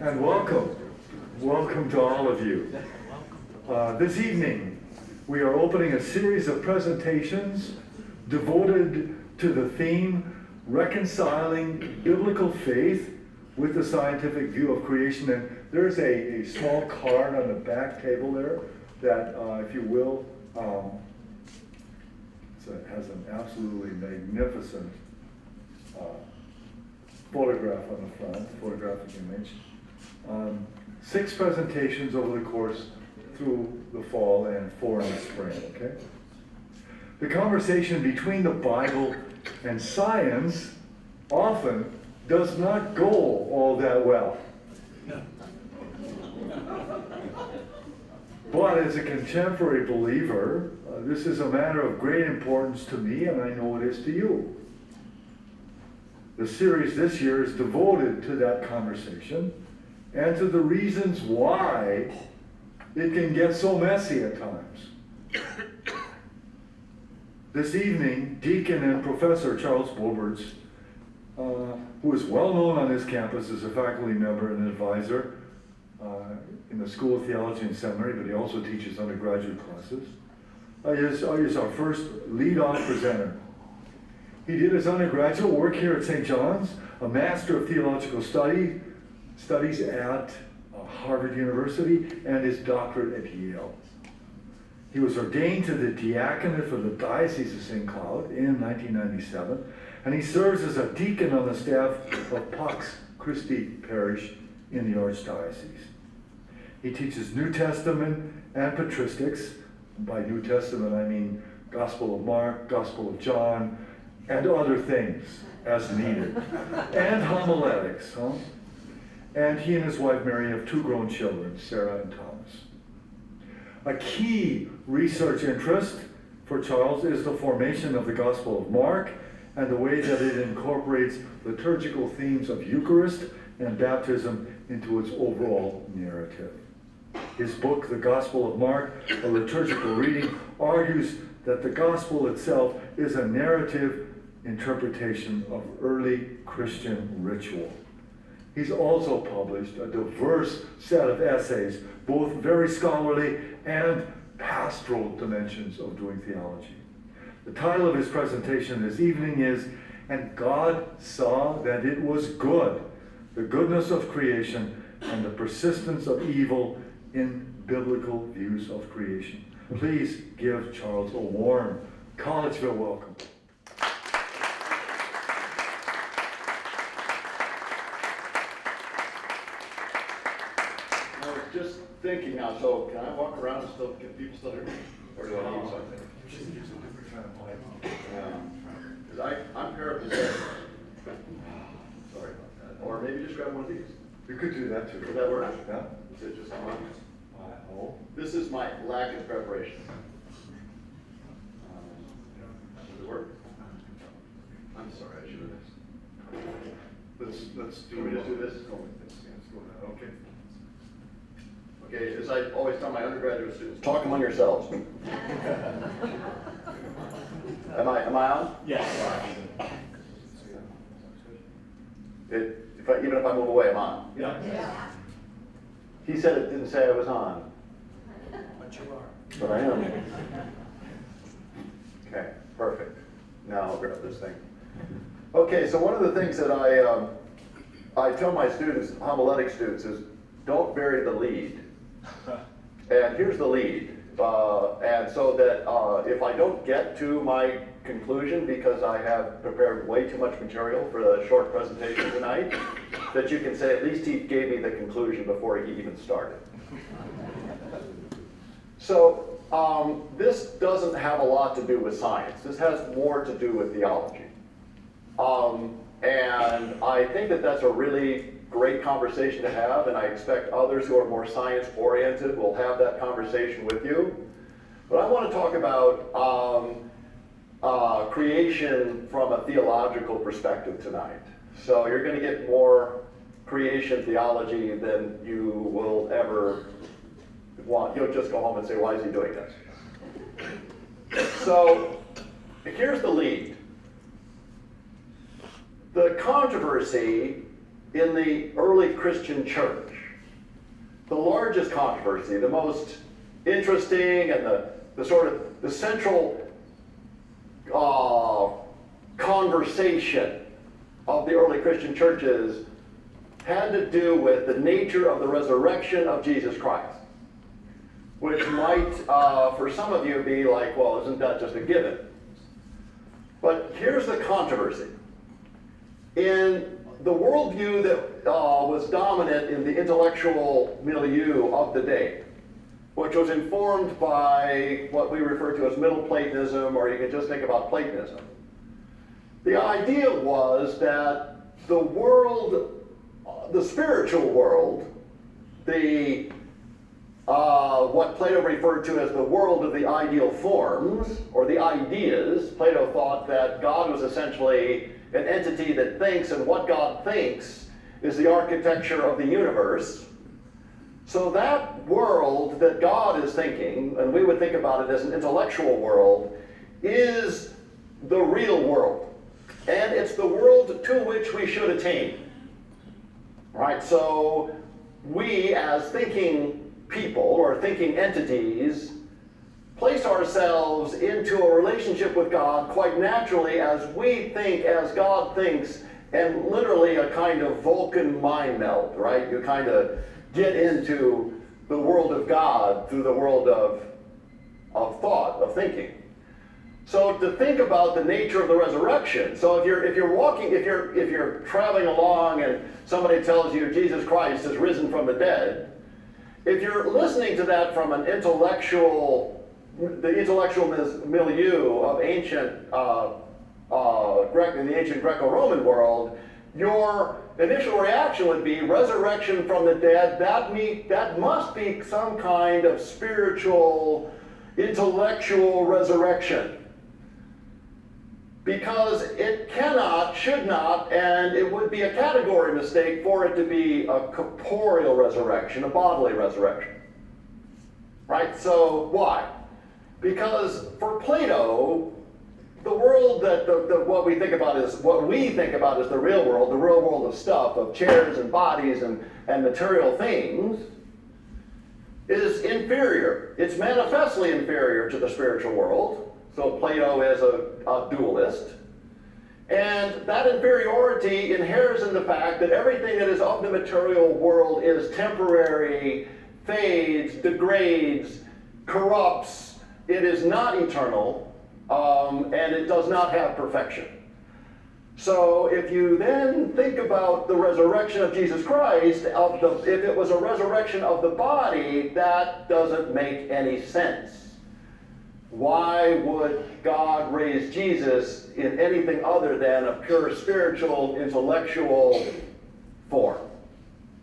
And welcome. Welcome to all of you. This evening, we are opening a series of presentations devoted to the theme, reconciling biblical faith with the scientific view of creation. And there's a small card on the back table there that, if you will, it has an absolutely magnificent photograph on the front, photographic image. 6 presentations over the course through the fall and 4 in the spring, okay? The conversation between the Bible and science often does not go all that well. But as a contemporary believer, this is a matter of great importance to me, and I know it is to you. The series this year is devoted to that conversation and to the reasons why it can get so messy at times. This evening, Deacon and Professor Charles Bobertz, who is well known on this campus as a faculty member and advisor in the School of Theology and Seminary, but he also teaches undergraduate classes, is our first lead-off presenter. He did his undergraduate work here at St. John's, a Master of Theological Studies at Harvard University, and his doctorate at Yale. He was ordained to the diaconate for the Diocese of St. Cloud in 1997, and he serves as a deacon on the staff of Pax Christi Parish in the Archdiocese. He teaches New Testament and patristics. By New Testament, I mean Gospel of Mark, Gospel of John, and other things as needed, and homiletics. And he and his wife Mary have 2 grown children, Sarah and Thomas. A key research interest for Charles is the formation of the Gospel of Mark and the way that it incorporates liturgical themes of Eucharist and baptism into its overall narrative. His book, The Gospel of Mark, a liturgical reading, argues that the Gospel itself is a narrative interpretation of early Christian ritual. He's also published a diverse set of essays, both very scholarly and pastoral dimensions of doing theology. The title of his presentation this evening is, "And God Saw That It Was Good, the Goodness of Creation and the Persistence of Evil in Biblical Views of Creation." Please give Charles a warm Collegeville welcome. I was just thinking now, so can I walk around and still, can people still hear me? Or do I need something? Because I'm paralyzed. Sorry about that. Or maybe just grab one of these. You could do that too. Does that work? Yeah. Is it just on? Oh. This is my lack of preparation. Does it work? I'm sorry, I should have. Let's do Can we just do this? Let's go now. Okay. Okay, as I always tell my undergraduate students, talk among yourselves. Am I on? Yes. Even if I move away, I'm on. Yeah. He said it didn't say I was on. But you are. But I am. Okay, perfect. Now I'll grab this thing. Okay, so one of the things that I tell my students, homiletic students, is don't bury the lead. And here's the lead. And so that if I don't get to my conclusion because I have prepared way too much material for the short presentation tonight, that you can say at least he gave me the conclusion before he even started. So this doesn't have a lot to do with science. This has more to do with theology. And I think that that's a really great conversation to have, and I expect others who are more science-oriented will have that conversation with you. But I want to talk about creation from a theological perspective tonight. So you're going to get more creation theology than you will ever want. You'll just go home and say, why is he doing this? So here's the lead. The controversy in the early Christian church, the largest controversy, the most interesting, and the sort of the central conversation of the early Christian churches had to do with the nature of the resurrection of Jesus Christ, which might, for some of you, be like, well, isn't that just a given? But here's the controversy. In the worldview that was dominant in the intellectual milieu of the day, which was informed by what we refer to as Middle Platonism, or you can just think about Platonism. The idea was that the world, the spiritual world, what Plato referred to as the world of the ideal forms, or the ideas. Plato thought that God was essentially an entity that thinks, and what God thinks is the architecture of the universe. So that world that God is thinking, and we would think about it as an intellectual world, is the real world. And it's the world to which we should attain. Right? So we, as thinking people or thinking entities, place ourselves into a relationship with God quite naturally as we think, as God thinks, and literally a kind of Vulcan mind meld, right? You kind of get into the world of God through the world of thought, of thinking. So to think about the nature of the resurrection, so if you're traveling along and somebody tells you Jesus Christ has risen from the dead, if you're listening to that from the intellectual milieu of the ancient Greco-Roman world, your initial reaction would be resurrection from the dead. That must be some kind of spiritual, intellectual resurrection. Because it cannot, should not, and it would be a category mistake for it to be a corporeal resurrection, a bodily resurrection. Right? So why? Because for Plato, the world that what we think about is the real world of stuff, of chairs and bodies and material things, is inferior. It's manifestly inferior to the spiritual world. So Plato is a dualist. And that inferiority inheres in the fact that everything that is of the material world is temporary, fades, degrades, corrupts. It is not eternal, and it does not have perfection. So if you then think about the resurrection of Jesus Christ, if it was a resurrection of the body, that doesn't make any sense. Why would God raise Jesus in anything other than a pure spiritual, intellectual form?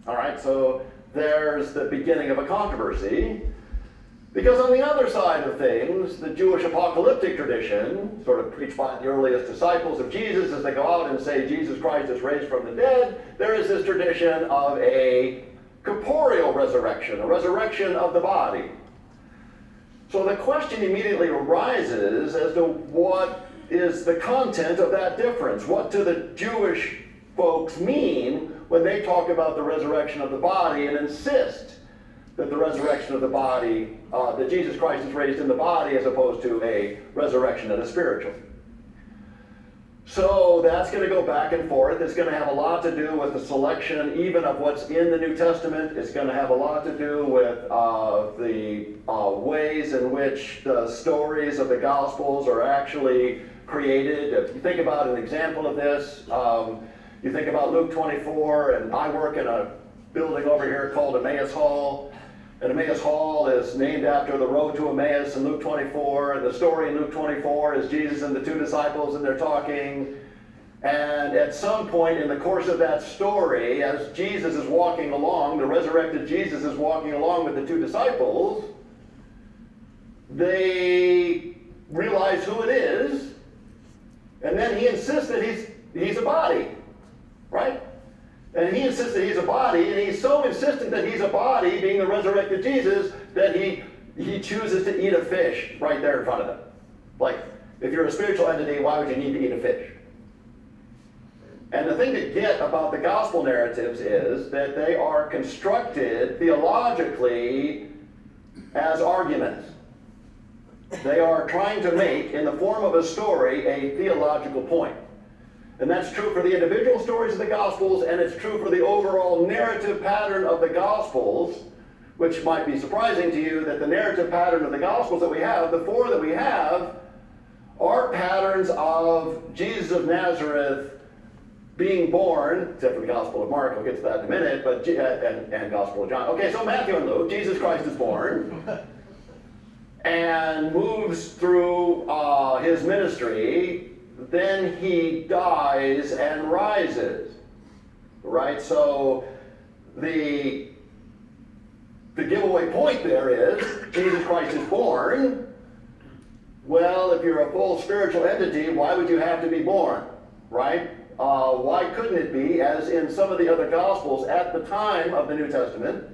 All right, so there's the beginning of a controversy. Because on the other side of things, the Jewish apocalyptic tradition, sort of preached by the earliest disciples of Jesus as they go out and say Jesus Christ is raised from the dead, there is this tradition of a corporeal resurrection, a resurrection of the body. So the question immediately arises as to what is the content of that difference. What do the Jewish folks mean when they talk about the resurrection of the body and insist that the resurrection of the body, that Jesus Christ is raised in the body as opposed to a resurrection that is spiritual? So that's going to go back and forth. It's going to have a lot to do with the selection even of what's in the New Testament. It's going to have a lot to do with the ways in which the stories of the Gospels are actually created. If you think about an example of this, you think about Luke 24, and I work in a building over here called Emmaus Hall. And Emmaus Hall is named after the road to Emmaus in Luke 24. And the story in Luke 24 is Jesus and the two disciples, and they're talking. And at some point in the course of that story, as Jesus is walking along, the resurrected Jesus is walking along with the two disciples, they realize who it is. And then he insists that he's a body, right? And he insists that he's a body, and he's so insistent that he's a body, being the resurrected Jesus, that he chooses to eat a fish right there in front of them. Like, if you're a spiritual entity, why would you need to eat a fish? And the thing to get about the gospel narratives is that they are constructed theologically as arguments. They are trying to make, in the form of a story, a theological point. And that's true for the individual stories of the Gospels, and it's true for the overall narrative pattern of the Gospels, which might be surprising to you that the narrative pattern of the Gospels that we have, the four that we have, are patterns of Jesus of Nazareth being born, except for the Gospel of Mark, we'll get to that in a minute, but and Gospel of John. Okay, so Matthew and Luke, Jesus Christ is born and moves through his ministry, then he dies and rises, right? So the giveaway point there is Jesus Christ is born. Well, if you're a full spiritual entity, why would you have to be born, right? Why couldn't it be, as in some of the other Gospels at the time of the New Testament,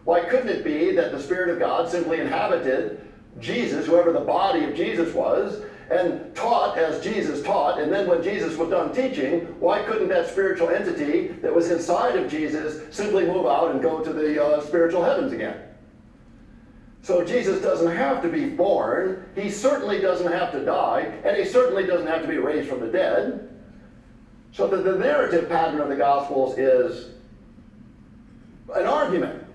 why couldn't it be that the Spirit of God simply inhabited Jesus, whoever the body of Jesus was, and taught as Jesus taught, and then when Jesus was done teaching, why couldn't that spiritual entity that was inside of Jesus simply move out and go to the spiritual heavens again? So Jesus doesn't have to be born, he certainly doesn't have to die, and he certainly doesn't have to be raised from the dead. So that the narrative pattern of the Gospels is an argument.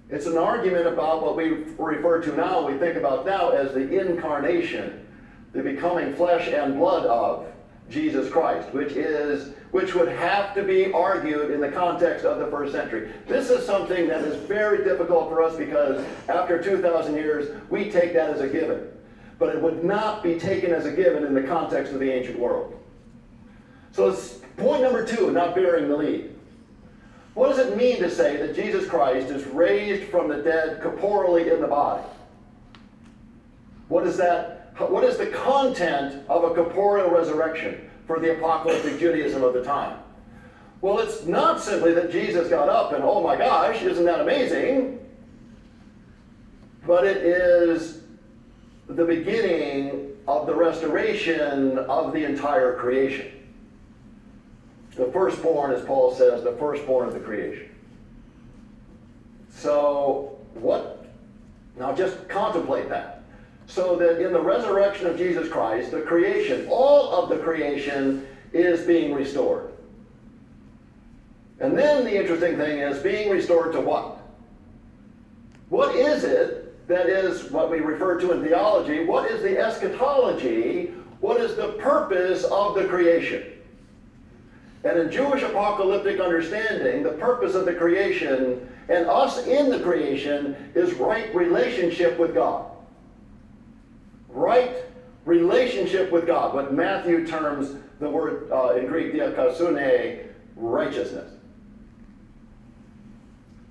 It's an argument about what we refer to now, we think about now as the incarnation, the becoming flesh and blood of Jesus Christ, which would have to be argued in the context of the first century. This is something that is very difficult for us because after 2,000 years, we take that as a given. But it would not be taken as a given in the context of the ancient world. So it's point number 2, not bearing the lead. What does it mean to say that Jesus Christ is raised from the dead corporally in the body? What is the content of a corporeal resurrection for the apocalyptic Judaism of the time? Well, it's not simply that Jesus got up and, oh my gosh, isn't that amazing? But it is the beginning of the restoration of the entire creation. The firstborn, as Paul says, the firstborn of the creation. So, what? Now just contemplate that. So that in the resurrection of Jesus Christ, the creation, all of the creation is being restored. And then the interesting thing is being restored to what? What is it that is what we refer to in theology? What is the eschatology? What is the purpose of the creation? And in Jewish apocalyptic understanding, the purpose of the creation and us in the creation is right relationship with God. Right relationship with God. What Matthew terms the word in Greek, diakosune, righteousness.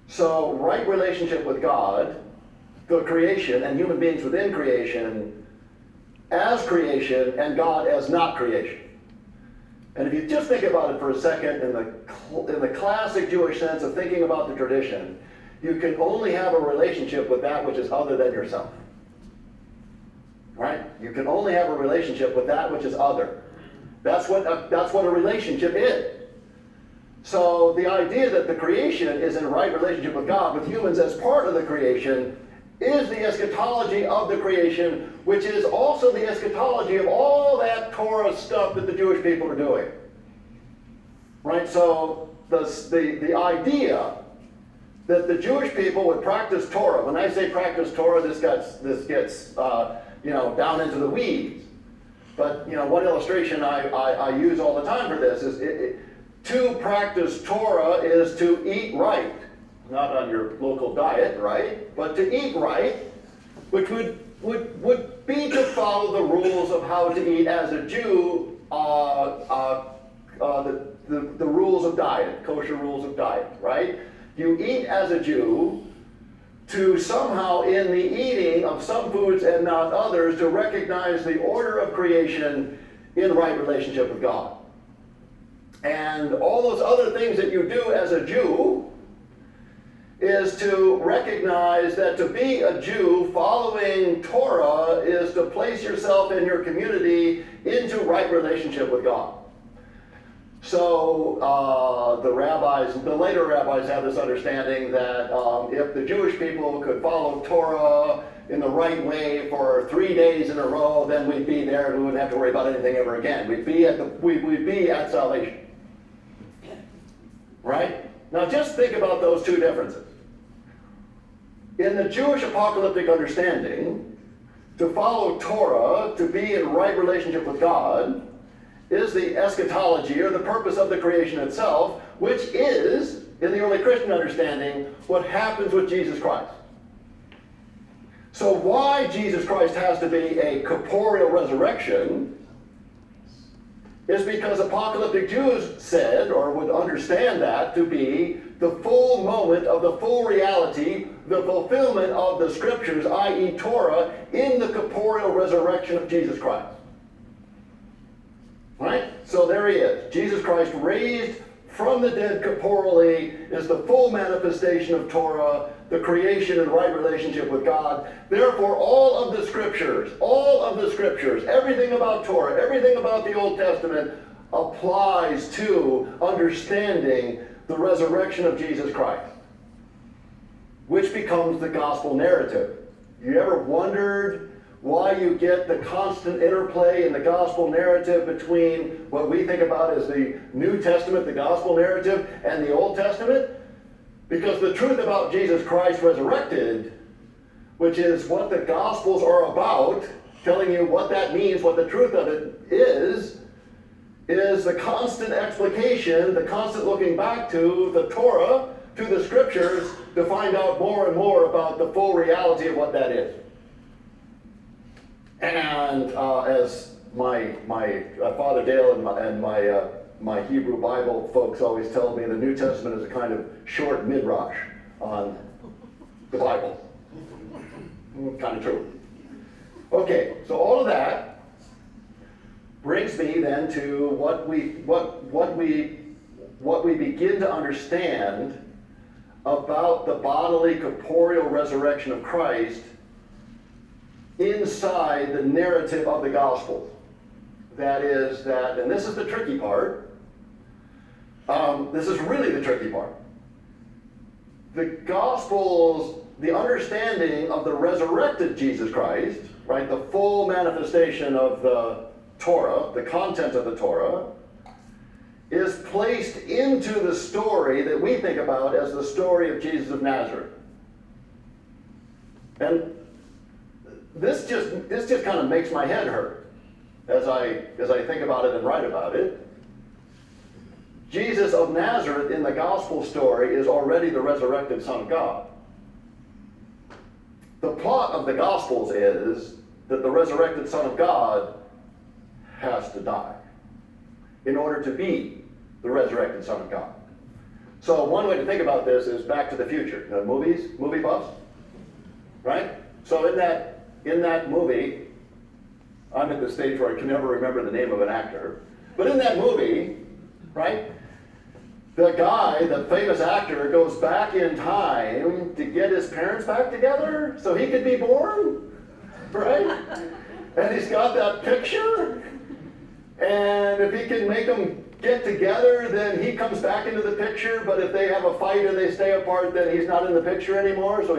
So, right relationship with God, the creation, and human beings within creation, as creation, and God as not creation. And if you just think about it for a second in the classic Jewish sense of thinking about the tradition, you can only have a relationship with that which is other than yourself. Right? You can only have a relationship with that which is other. That's what a relationship is. So the idea that the creation is in right relationship with God, with humans as part of the creation, is the eschatology of the creation, which is also the eschatology of all that Torah stuff that the Jewish people are doing. Right? So the idea that the Jewish people would practice Torah, when I say practice Torah, this gets down into the weeds. But one illustration I use all the time for this is to practice Torah is to eat right. Not on your local diet, right? But to eat right, which would be to follow the rules of how to eat as a Jew, the rules of diet, kosher rules of diet, right? You eat as a Jew to somehow, in the eating of some foods and not others, to recognize the order of creation in right relationship with God. And all those other things that you do as a Jew is to recognize that to be a Jew following Torah is to place yourself and your community into right relationship with God. So the later rabbis have this understanding that if the Jewish people could follow Torah in the right way for 3 days in a row, then we'd be there and we wouldn't have to worry about anything ever again. We'd be at salvation. Right? Now just think about those two differences. In the Jewish apocalyptic understanding, to follow Torah, to be in right relationship with God, is the eschatology, or the purpose of the creation itself, which is, in the early Christian understanding, what happens with Jesus Christ. So why Jesus Christ has to be a corporeal resurrection is because apocalyptic Jews said, or would understand that to be the full moment of the full reality, the fulfillment of the scriptures, i.e. Torah, in the corporeal resurrection of Jesus Christ. Right? So there he is. Jesus Christ raised from the dead corporally is the full manifestation of Torah, the creation and right relationship with God. Therefore, all of the scriptures, everything about Torah, everything about the Old Testament applies to understanding the resurrection of Jesus Christ, which becomes the gospel narrative. You ever wondered why you get the constant interplay in the gospel narrative between what we think about as the New Testament, the gospel narrative, and the Old Testament? Because the truth about Jesus Christ resurrected, which is what the Gospels are about, telling you what that means, what the truth of it is the constant explication, the constant looking back to the Torah, to the Scriptures, to find out more and more about the full reality of what that is. And as my Father Dale and my Hebrew Bible folks always tell me, the New Testament is a kind of short midrash on the Bible. Kind of true. Okay, so all of that brings me then to what we begin to understand about the bodily corporeal resurrection of Christ inside the narrative of the gospel. That is that, and this is the tricky part, this is really the tricky part. The Gospels, the understanding of the resurrected Jesus Christ, right, the full manifestation of the Torah, the content of the Torah, is placed into the story that we think about as the story of Jesus of Nazareth. And this just kind of makes my head hurt as I think about it and write about it. Jesus of Nazareth in the gospel story is already the resurrected Son of God. The plot of the Gospels is that the resurrected Son of God has to die in order to be the resurrected Son of God. So one way to think about this is Back to the Future. You know, movie buffs, right? So in that movie, I'm at the stage where I can never remember the name of an actor, but in that movie, right, the famous actor, goes back in time to get his parents back together so he could be born, right? And he's got that picture, and if he can make them get together, then he comes back into the picture, but if they have a fight and they stay apart, then he's not in the picture anymore. So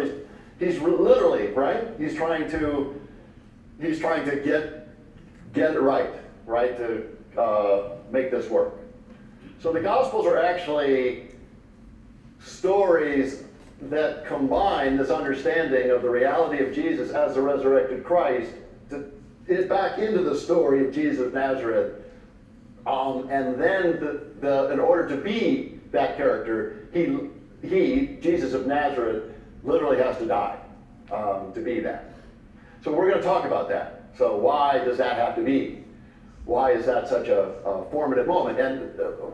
he's literally, right? He's trying to get it right, to make this work. So the Gospels are actually stories that combine this understanding of the reality of Jesus as the resurrected Christ to get back into the story of Jesus of Nazareth. And then in order to be that character, he, Jesus of Nazareth, literally has to die to be that. So we're going to talk about that. So why does that have to be? Why is that such a formative moment? And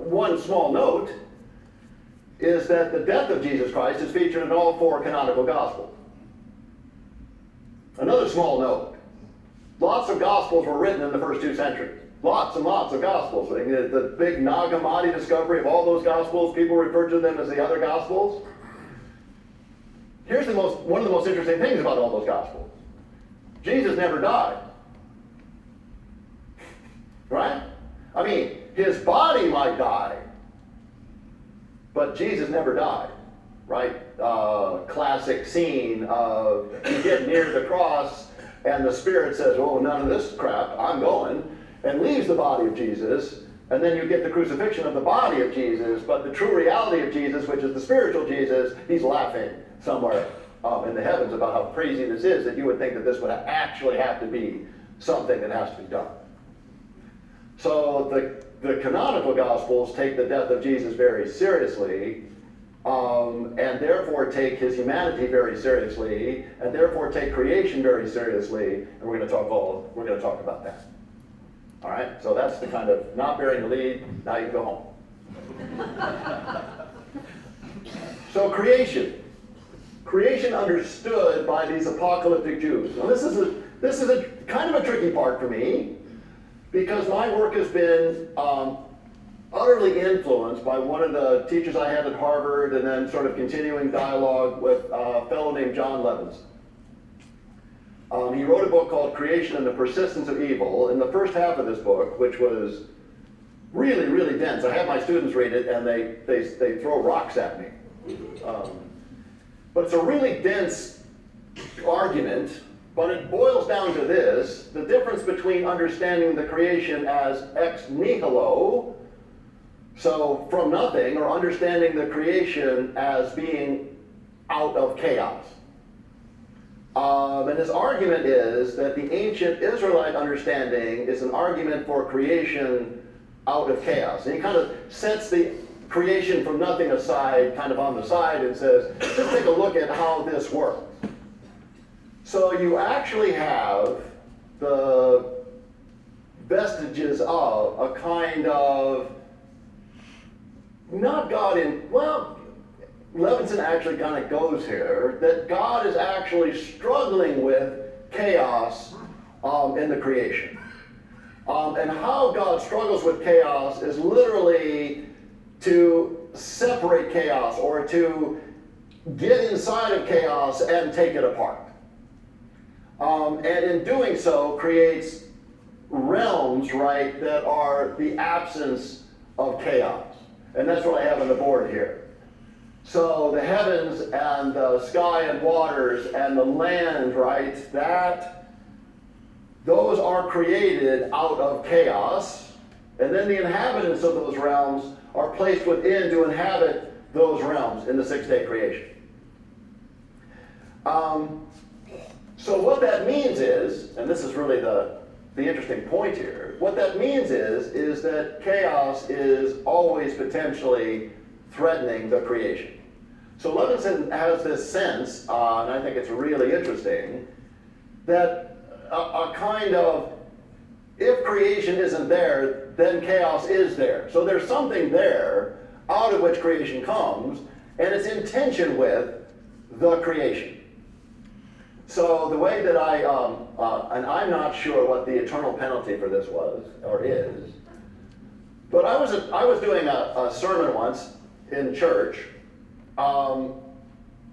one small note is that the death of Jesus Christ is featured in all 4 canonical Gospels. Another small note. Lots of Gospels were written in the first 2 centuries. Lots and lots of Gospels. I mean, the big Nag Hammadi discovery of all those Gospels, people refer to them as the other Gospels. Here's one of the most interesting things about all those Gospels. Jesus never died. Right? I mean, his body might die, but Jesus never died, right? Classic scene of you get near the cross and the Spirit says, oh, none of this crap, I'm going, and leaves the body of Jesus, and then you get the crucifixion of the body of Jesus, but the true reality of Jesus, which is the spiritual Jesus, he's laughing somewhere in the heavens about how crazy this is, that you would think that this would actually have to be something that has to be done. So the canonical Gospels take the death of Jesus very seriously, and therefore take his humanity very seriously, and therefore take creation very seriously, and we're going to talk about that. All right, so that's the kind of not bearing the lead. Now you can go home. So creation understood by these apocalyptic Jews. Now this is a kind of a tricky part for me, because my work has been utterly influenced by one of the teachers I had at Harvard, and then sort of continuing dialogue with a fellow named John Levinson. He wrote a book called Creation and the Persistence of Evil. In the first half of this book, which was really, really dense, I had my students read it, and they throw rocks at me. But it's a really dense argument, but it boils down to this: the difference between understanding the creation as ex nihilo, so from nothing, or understanding the creation as being out of chaos. And his argument is that the ancient Israelite understanding is an argument for creation out of chaos. And he kind of sets the creation from nothing aside, kind of on the side, and says, just take a look at how this works. So you actually have the vestiges of a kind of, not God in, well, Levinson actually kind of goes here, that God is actually struggling with chaos in the creation. And how God struggles with chaos is literally to separate chaos, or to get inside of chaos and take it apart. And in doing so creates realms, right, that are the absence of chaos. And that's what I have on the board here. So the heavens and the sky and waters and the land, right, those are created out of chaos, and then the inhabitants of those realms are placed within to inhabit those realms in the six-day creation. So what that means is, and this is really the interesting point here, what that means is that chaos is always potentially threatening the creation. So Levinson has this sense, and I think it's really interesting, that a kind of, if creation isn't there, then chaos is there. So there's something there out of which creation comes, and it's in tension with the creation. So the way that and I'm not sure what the eternal penalty for this was, or is, but I was doing a sermon once in church, and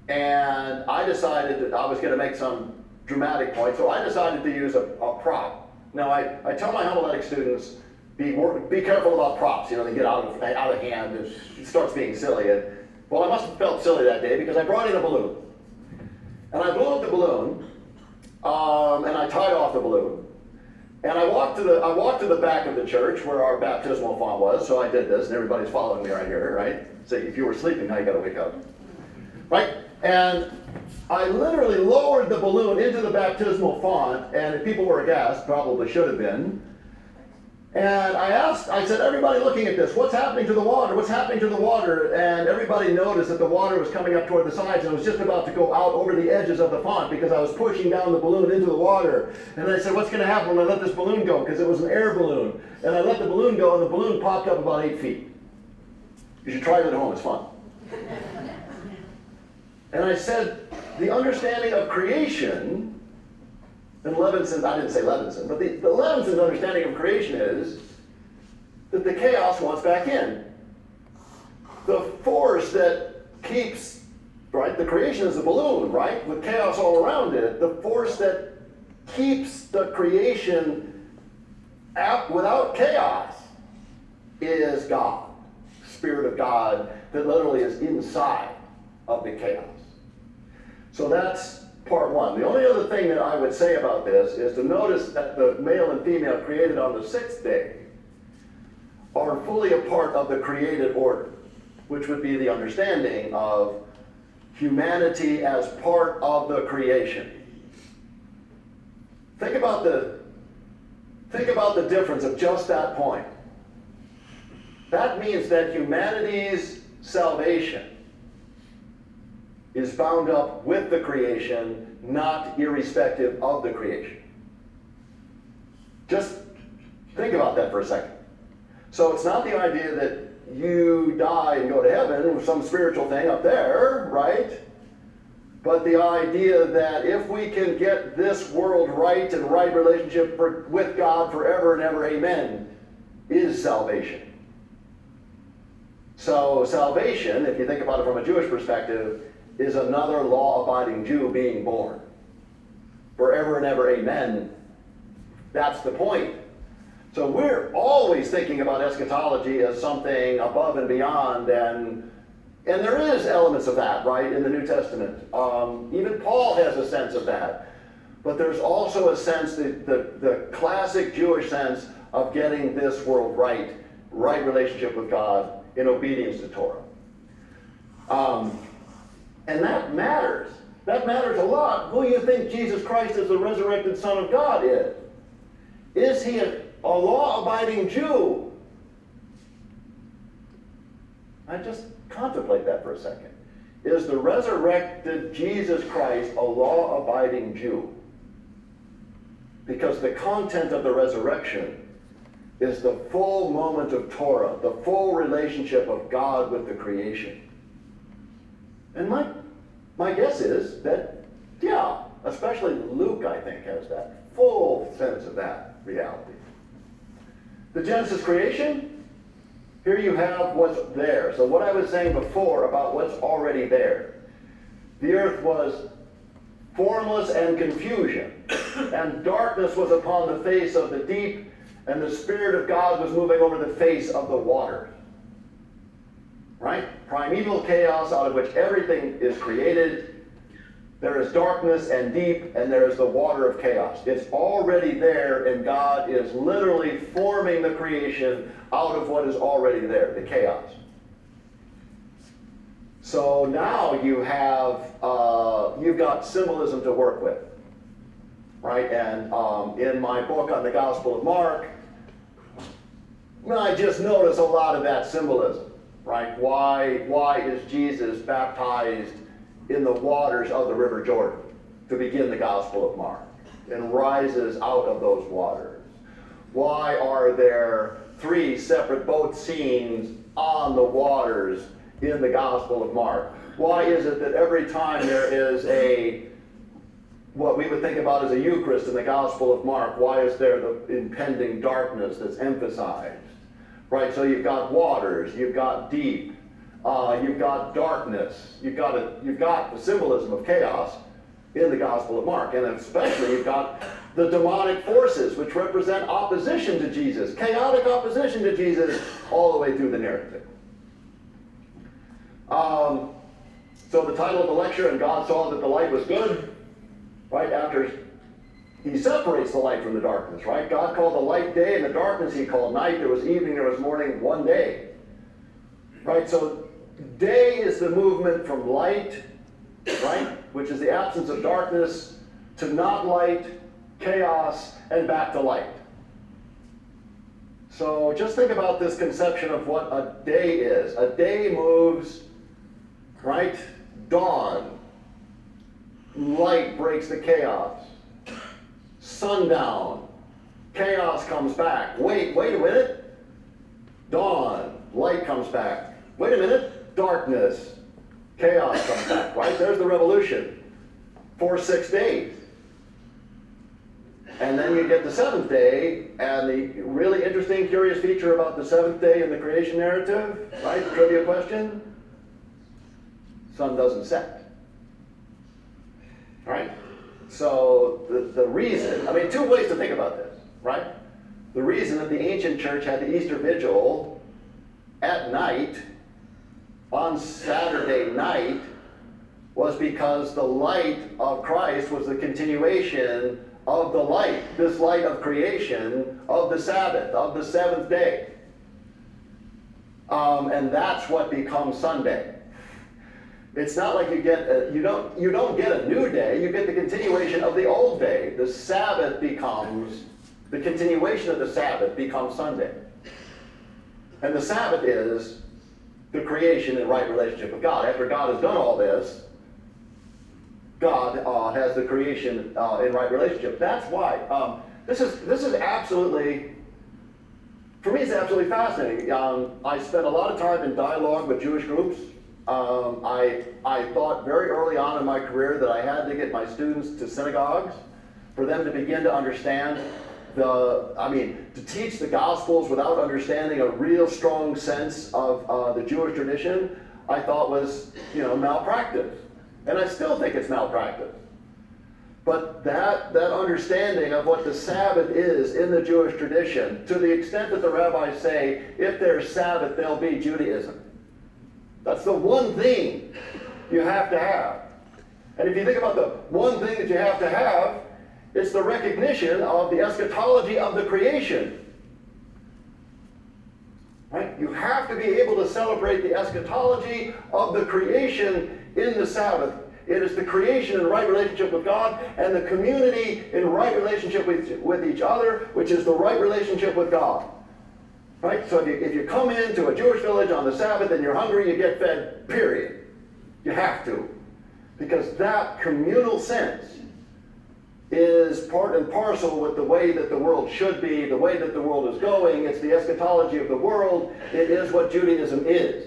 I decided that I was going to make some dramatic point, so I decided to use a prop. Now I tell my homiletic students, be careful about props. You know, they get out of hand, and it starts being silly. And, well, I must have felt silly that day because I brought in a balloon, and I blew up the balloon, and I tied off the balloon, and I walked to the back of the church where our baptismal font was. So I did this, and everybody's following me right here, right? So if you were sleeping, now you got to wake up, right? And I literally lowered the balloon into the baptismal font, and if people were aghast, probably should have been. And I said, everybody looking at this, what's happening to the water? What's happening to the water? And everybody noticed that the water was coming up toward the sides, and it was just about to go out over the edges of the font because I was pushing down the balloon into the water. And I said, what's going to happen when I let this balloon go? Because it was an air balloon. And I let the balloon go, and the balloon popped up about 8 feet. You should try it at home, it's fun. And I said, the understanding of creation, and Levinson, I didn't say Levinson, but the Levinson's understanding of creation is that the chaos wants back in. The force that keeps, right, the creation is a balloon, right, with chaos all around it. The force that keeps the creation without chaos is God, Spirit of God that literally is inside of the chaos. So that's part one. The only other thing that I would say about this is to notice that the male and female created on the sixth day are fully a part of the created order, which would be the understanding of humanity as part of the creation. Think about the difference of just that point. That means that humanity's salvation is bound up with the creation, not irrespective of the creation. Just think about that for a second. So it's not the idea that you die and go to heaven with some spiritual thing up there, right? But the idea that if we can get this world right and right relationship with God forever and ever, amen, is salvation. So salvation, if you think about it from a Jewish perspective, is another law-abiding Jew being born. Forever and ever, amen. That's the point. So we're always thinking about eschatology as something above and beyond, and there is elements of that, right, in the New Testament. Even Paul has a sense of that. But there's also a sense, the classic Jewish sense of getting this world right relationship with God in obedience to Torah. And that matters. That matters a lot. Who you think Jesus Christ as the resurrected Son of God is? Is he a law-abiding Jew? I just contemplate that for a second. Is the resurrected Jesus Christ a law-abiding Jew? Because the content of the resurrection is the full moment of Torah, the full relationship of God with the creation. And my guess is that, yeah, especially Luke, I think, has that full sense of that reality. The Genesis creation, here you have what's there. So what I was saying before about what's already there. The earth was formless and confusion, and darkness was upon the face of the deep, and the Spirit of God was moving over the face of the waters. Right? Primeval chaos out of which everything is created. There is darkness and deep, and there is the water of chaos. It's already there, and God is literally forming the creation out of what is already there, the chaos. So now you have, you've got symbolism to work with, right? And in my book on the Gospel of Mark, I just notice a lot of that symbolism, right? Why is Jesus baptized in the waters of the River Jordan to begin the Gospel of Mark and rises out of those waters? Why are there 3 separate boat scenes on the waters in the Gospel of Mark? Why is it that every time there is what we would think about as a Eucharist in the Gospel of Mark, why is there the impending darkness that's emphasized? Right, so you've got waters, you've got deep, you've got darkness, you've got the symbolism of chaos in the Gospel of Mark, and especially you've got the demonic forces which represent opposition to Jesus, chaotic opposition to Jesus all the way through the narrative. So the title of the lecture, and God saw that the light was good, right after he separates the light from the darkness, right? God called the light day, and the darkness he called night. There was evening, there was morning, one day. Right? So day is the movement from light, right, which is the absence of darkness, to not light, chaos, and back to light. So just think about this conception of what a day is. A day moves, right? Dawn. Light breaks the chaos. Sundown, chaos comes back. Wait a minute. Dawn, light comes back. Wait a minute, darkness, chaos comes back, right? There's the revolution for 6 days. And then you get the 7th day, and the really interesting, curious feature about the 7th day in the creation narrative, right? Trivia question. Sun doesn't set. Right? So the reason, 2 ways to think about this, right? The reason that the ancient church had the Easter Vigil at night, on Saturday night, was because the light of Christ was the continuation of the light, this light of creation, of the Sabbath, of the seventh day. And that's what becomes Sunday. It's not like you don't get a new day, you get the continuation of the old day. The Sabbath becomes, the continuation of the Sabbath becomes Sunday. And the Sabbath is the creation in right relationship with God. After God has done all this, God has the creation in right relationship. That's why this is absolutely, for me, it's absolutely fascinating. I spent a lot of time in dialogue with Jewish groups. I thought very early on in my career that I had to get my students to synagogues for them to begin to understand to teach the Gospels without understanding a real strong sense of the Jewish tradition, I thought was, malpractice. And I still think it's malpractice. But that understanding of what the Sabbath is in the Jewish tradition, to the extent that the rabbis say, if there's Sabbath, there'll be Judaism. That's the one thing you have to have. And if you think about the one thing that you have to have, it's the recognition of the eschatology of the creation. Right? You have to be able to celebrate the eschatology of the creation in the Sabbath. It is the creation in right relationship with God and the community in right relationship with each other, which is the right relationship with God. Right? So if you come into a Jewish village on the Sabbath and you're hungry, you get fed, period. You have to. Because that communal sense is part and parcel with the way that the world should be, the way that the world is going. It's the eschatology of the world. It is what Judaism is.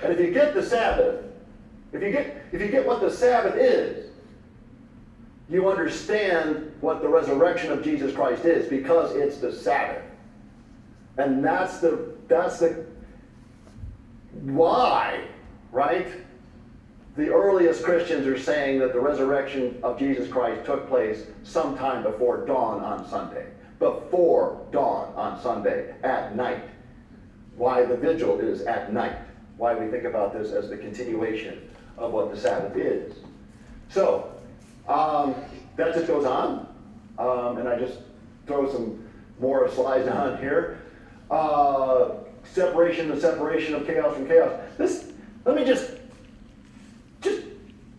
And if you get the Sabbath, if you get what the Sabbath is, you understand what the resurrection of Jesus Christ is, because it's the Sabbath. And that's the why, right? The earliest Christians are saying that the resurrection of Jesus Christ took place sometime before dawn on Sunday. Before dawn on Sunday, at night. Why the vigil is at night. Why we think about this as the continuation of what the Sabbath is. So, that just goes on. And I just throw some more slides on here. The separation of chaos from chaos. Let me just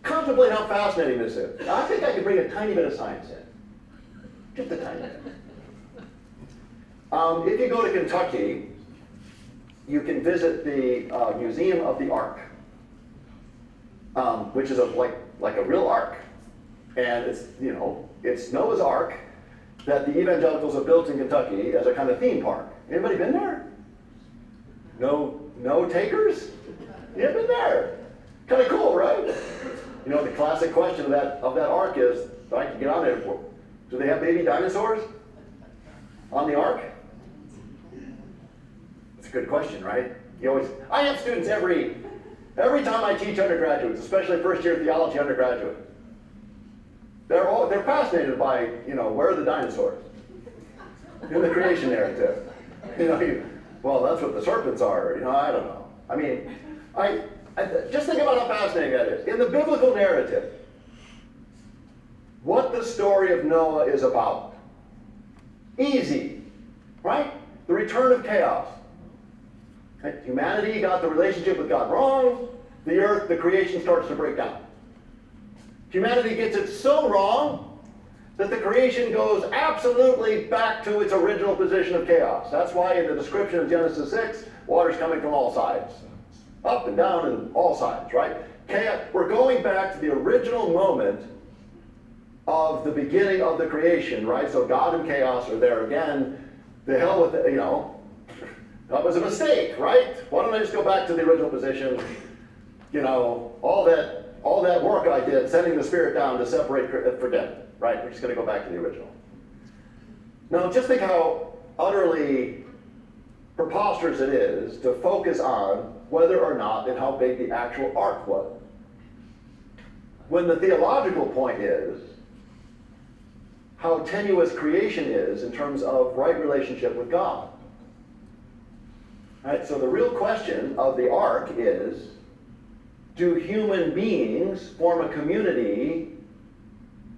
contemplate how fascinating this is. I think I could bring a tiny bit of science in. Just a tiny bit. If you go to Kentucky, you can visit the Museum of the Ark, which is like a real ark. And it's Noah's Ark that the evangelicals have built in Kentucky as a kind of theme park. Anybody been there? No takers? You haven't been there? Kind of cool, right? The classic question of that ark is, right, you get on there, do they have baby dinosaurs on the ark? It's a good question, right? I have students every time I teach undergraduates, especially first year theology undergraduate. They're fascinated by, where are the dinosaurs in the creation narrative? Well, that's what the serpents are. I don't know. I mean, just think about how fascinating that is. In the biblical narrative, what the story of Noah is about. Easy, right? The return of chaos. Right? Humanity got the relationship with God wrong. The earth, the creation starts to break down. Humanity gets it so wrong that the creation goes absolutely back to its original position of chaos. That's why in the description of Genesis 6, water's coming from all sides. Up and down and all sides, right? Chaos. We're going back to the original moment of the beginning of the creation, right? So God and chaos are there again. The hell with it, that was a mistake, right? Why don't I just go back to the original position? All that work I did, sending the Spirit down to separate, forget it. Right, we're just going to go back to the original. Now, just think how utterly preposterous it is to focus on whether or not and how big the actual ark was. When the theological point is how tenuous creation is in terms of right relationship with God. Right, so the real question of the ark is, do human beings form a community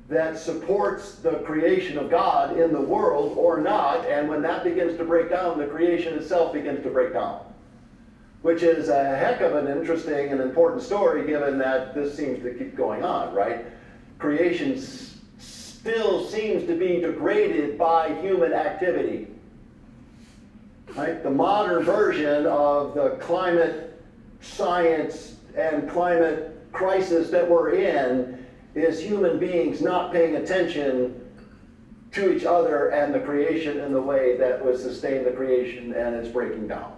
that supports the creation of God in the world or not? And when that begins to break down, the creation itself begins to break down. Which is a heck of an interesting and important story, given that this seems to keep going on, right? Creation still seems to be degraded by human activity. Right? The modern version of the climate science and climate crisis that we're in is human beings not paying attention to each other and the creation in the way that would sustain the creation, and it's breaking down.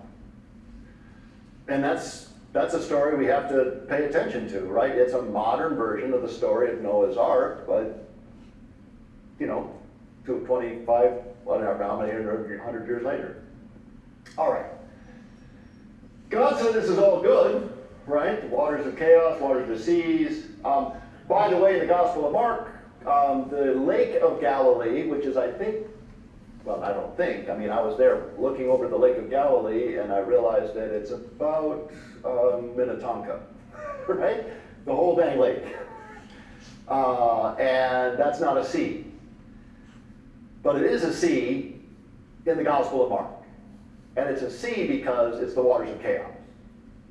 And that's a story we have to pay attention to, right? It's a modern version of the story of Noah's Ark, but, 25, whatever, how many hundred years later. All right. God said this is all good, right? The waters of chaos, waters of the seas. By the way, in the Gospel of Mark, the Lake of Galilee, which is, I was there looking over the Lake of Galilee, and I realized that it's about Minnetonka, right? The whole dang lake. And that's not a sea. But it is a sea in the Gospel of Mark. And it's a sea because it's the waters of chaos,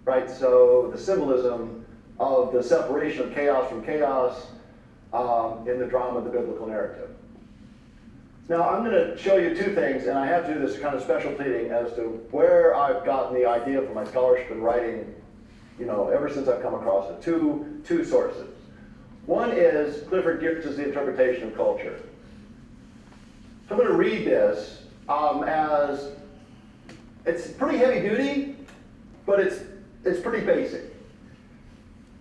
right? So the symbolism of the separation of chaos from chaos in the drama of the biblical narrative. Now, I'm going to show you two things, and I have to do this kind of special pleading as to where I've gotten the idea for my scholarship and writing, ever since I've come across it. Two sources. One is Clifford Geertz's The Interpretation of Culture. So I'm going to read this as, it's pretty heavy duty, but it's pretty basic.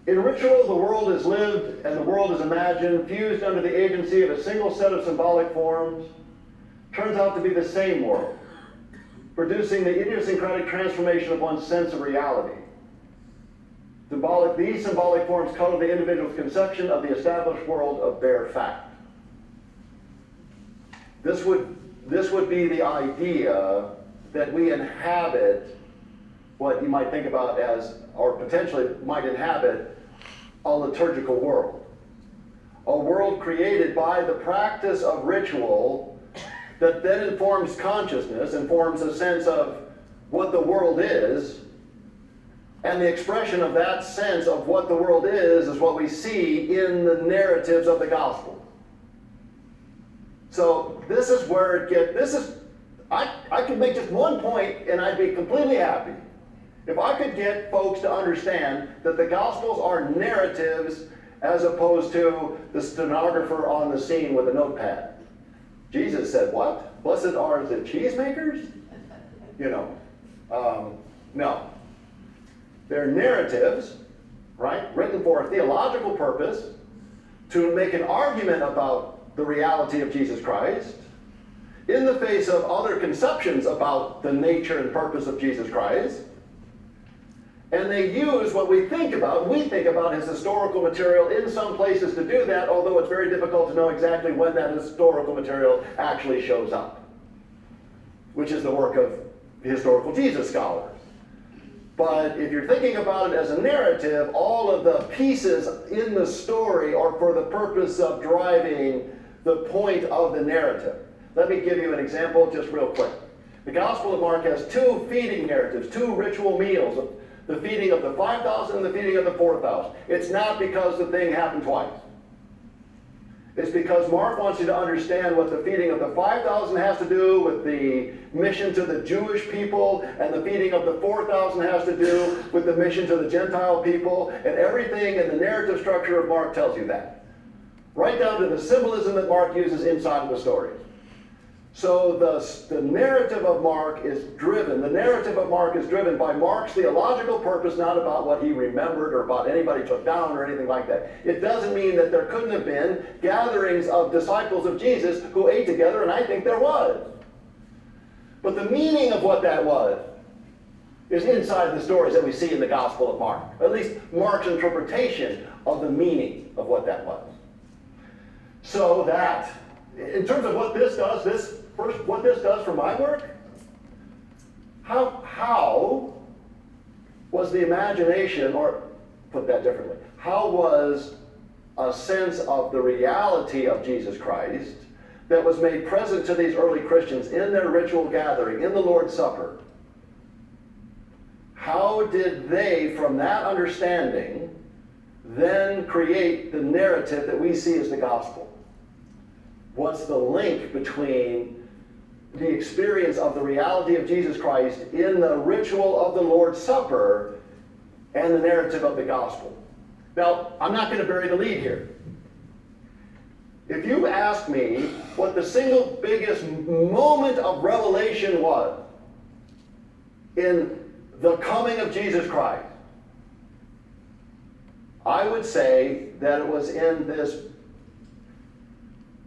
In ritual, the world is lived and the world is imagined, fused under the agency of a single set of symbolic forms, turns out to be the same world, producing the idiosyncratic transformation of one's sense of reality. These symbolic forms color the individual's conception of the established world of bare fact. This would be the idea that we inhabit what you might think about as, or potentially might inhabit, a liturgical world. A world created by the practice of ritual that then informs consciousness and forms a sense of what the world is, and the expression of that sense of what the world is what we see in the narratives of the gospel. So this is where I could make just one point and I'd be completely happy. If I could get folks to understand that the Gospels are narratives as opposed to the stenographer on the scene with a notepad. Jesus said, what? Blessed are the cheesemakers? No. They're narratives, right? Written for a theological purpose to make an argument about the reality of Jesus Christ in the face of other conceptions about the nature and purpose of Jesus Christ. And they use what we think about as historical material in some places to do that, although it's very difficult to know exactly when that historical material actually shows up, which is the work of historical Jesus scholars. But if you're thinking about it as a narrative, all of the pieces in the story are for the purpose of driving the point of the narrative. Let me give you an example just real quick. The Gospel of Mark has two feeding narratives, two ritual meals, the feeding of the 5,000 and the feeding of the 4,000. It's not because the thing happened twice. It's because Mark wants you to understand what the feeding of the 5,000 has to do with the mission to the Jewish people, and the feeding of the 4,000 has to do with the mission to the Gentile people, and everything in the narrative structure of Mark tells you that. Right down to the symbolism that Mark uses inside of the story. So the narrative of Mark is driven by Mark's theological purpose, not about what he remembered or about anybody took down or anything like that. It doesn't mean that there couldn't have been gatherings of disciples of Jesus who ate together, and I think there was. But the meaning of what that was is inside the stories that we see in the Gospel of Mark. At least Mark's interpretation of the meaning of what that was. So that, in terms of what this does for my work, How was the imagination, or put that differently, how was a sense of the reality of Jesus Christ that was made present to these early Christians in their ritual gathering, in the Lord's Supper? How did they, from that understanding, then create the narrative that we see as the gospel? What's the link between the experience of the reality of Jesus Christ in the ritual of the Lord's Supper and the narrative of the gospel? Now, I'm not going to bury the lead here. If you ask me what the single biggest moment of revelation was in the coming of Jesus Christ, I would say that it was in this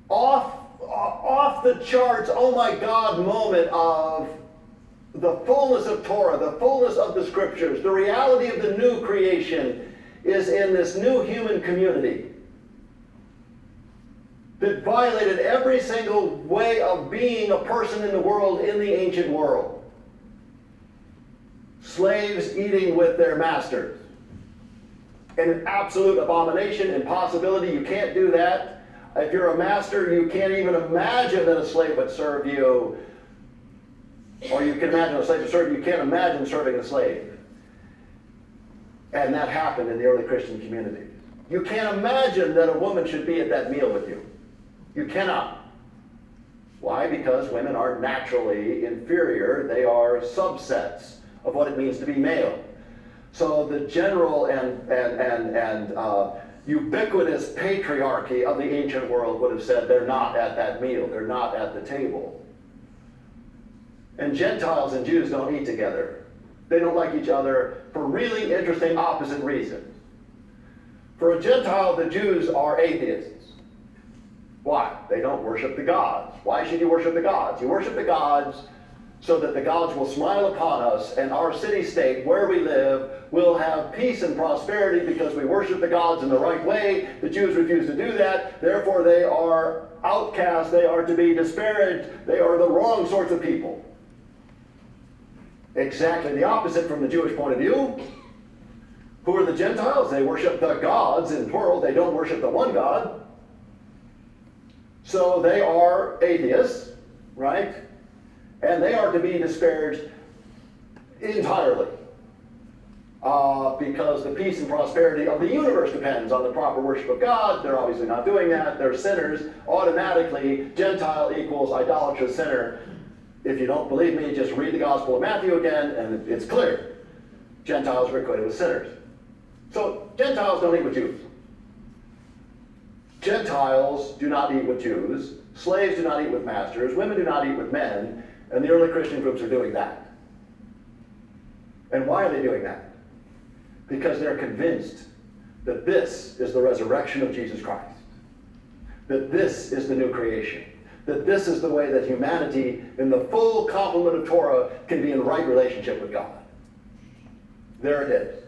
off the charts, oh my God moment of the fullness of Torah, the fullness of the scriptures, the reality of the new creation is in this new human community that violated every single way of being a person in the world, in the ancient world. Slaves eating with their masters. An absolute abomination, impossibility. You can't do that. If you're a master, you can't even imagine that a slave would serve you. Or you can imagine a slave would serve you. You can't imagine serving a slave. And that happened in the early Christian community. You can't imagine that a woman should be at that meal with you. You cannot. Why? Because women are naturally inferior. They are subsets of what it means to be male. So the general and ubiquitous patriarchy of the ancient world would have said they're not at that meal. They're not at the table. And Gentiles and Jews don't eat together. They don't like each other for really interesting opposite reasons. For a Gentile, the Jews are atheists. Why? They don't worship the gods. Why should you worship the gods? You worship the gods so that the gods will smile upon us and our city-state, where we live, will have peace and prosperity because we worship the gods in the right way. The Jews refuse to do that. Therefore, they are outcasts. They are to be disparaged. They are the wrong sorts of people. Exactly the opposite from the Jewish point of view. Who are the Gentiles? They worship the gods in plural. They don't worship the one God. So they are atheists, right? And they are to be disparaged entirely. Because the peace and prosperity of the universe depends on the proper worship of God. They're obviously not doing that. They're sinners. Automatically, Gentile equals idolatrous sinner. If you don't believe me, just read the Gospel of Matthew again, and it's clear. Gentiles are equated with sinners. So Gentiles don't eat with Jews. Gentiles do not eat with Jews. Slaves do not eat with masters. Women do not eat with men. And the early Christian groups are doing that. And why are they doing that? Because they're convinced that this is the resurrection of Jesus Christ. That this is the new creation. That this is the way that humanity, in the full complement of Torah, can be in right relationship with God. There it is.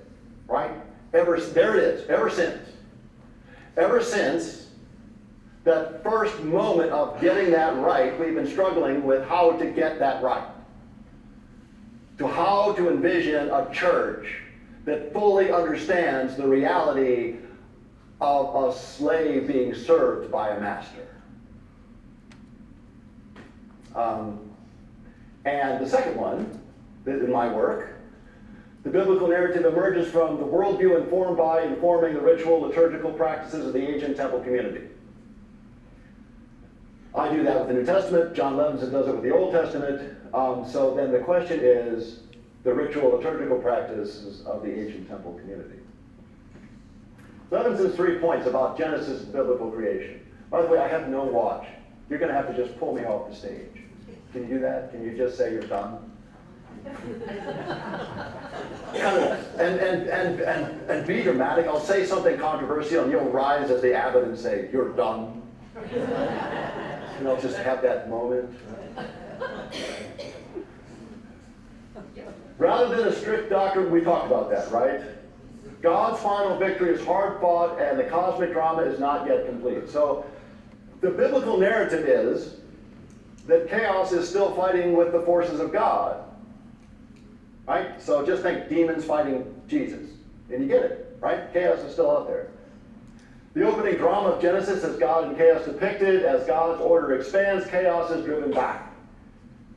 Right? There it is. Ever since. Ever since that first moment of getting that right, we've been struggling with how to get that right. To how to envision a church that fully understands the reality of a slave being served by a master. And the second one, in my work, the biblical narrative emerges from the worldview informed by informing the ritual liturgical practices of the ancient temple community. I do that with the New Testament. John Levinson does it with the Old Testament. So then the question is the ritual liturgical practices of the ancient temple community. Levinson's 3 points about Genesis and biblical creation. By the way, I have no watch. You're going to have to just pull me off the stage. Can you do that? Can you just say you're done? And be dramatic. I'll say something controversial and you'll rise as the abbot and say, you're done. And I'll just have that moment. Rather than a strict doctrine, we talked about that, right? God's final victory is hard fought and the cosmic drama is not yet complete. So the biblical narrative is that chaos is still fighting with the forces of God. right? So just think demons fighting Jesus, and you get it, right? Chaos is still out there. The opening drama of Genesis is God and chaos depicted. As God's order expands, chaos is driven back.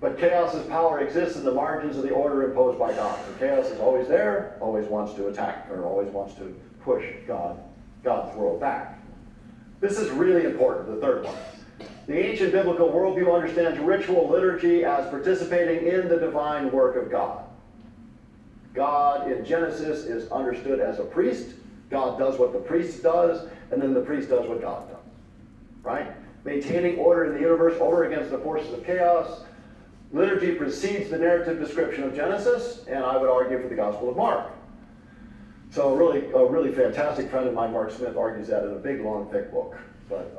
But chaos's power exists in the margins of the order imposed by God. So chaos is always there, always wants to attack, or always wants to push God's world back. This is really important, the third one. The ancient biblical worldview understands ritual liturgy as participating in the divine work of God. God in Genesis is understood as a priest. God does what the priest does, and then the priest does what God does. Right? Maintaining order in the universe over against the forces of chaos. Liturgy precedes the narrative description of Genesis, and I would argue for the Gospel of Mark. So a really fantastic friend of mine, Mark Smith, argues that in a big, long, thick book. But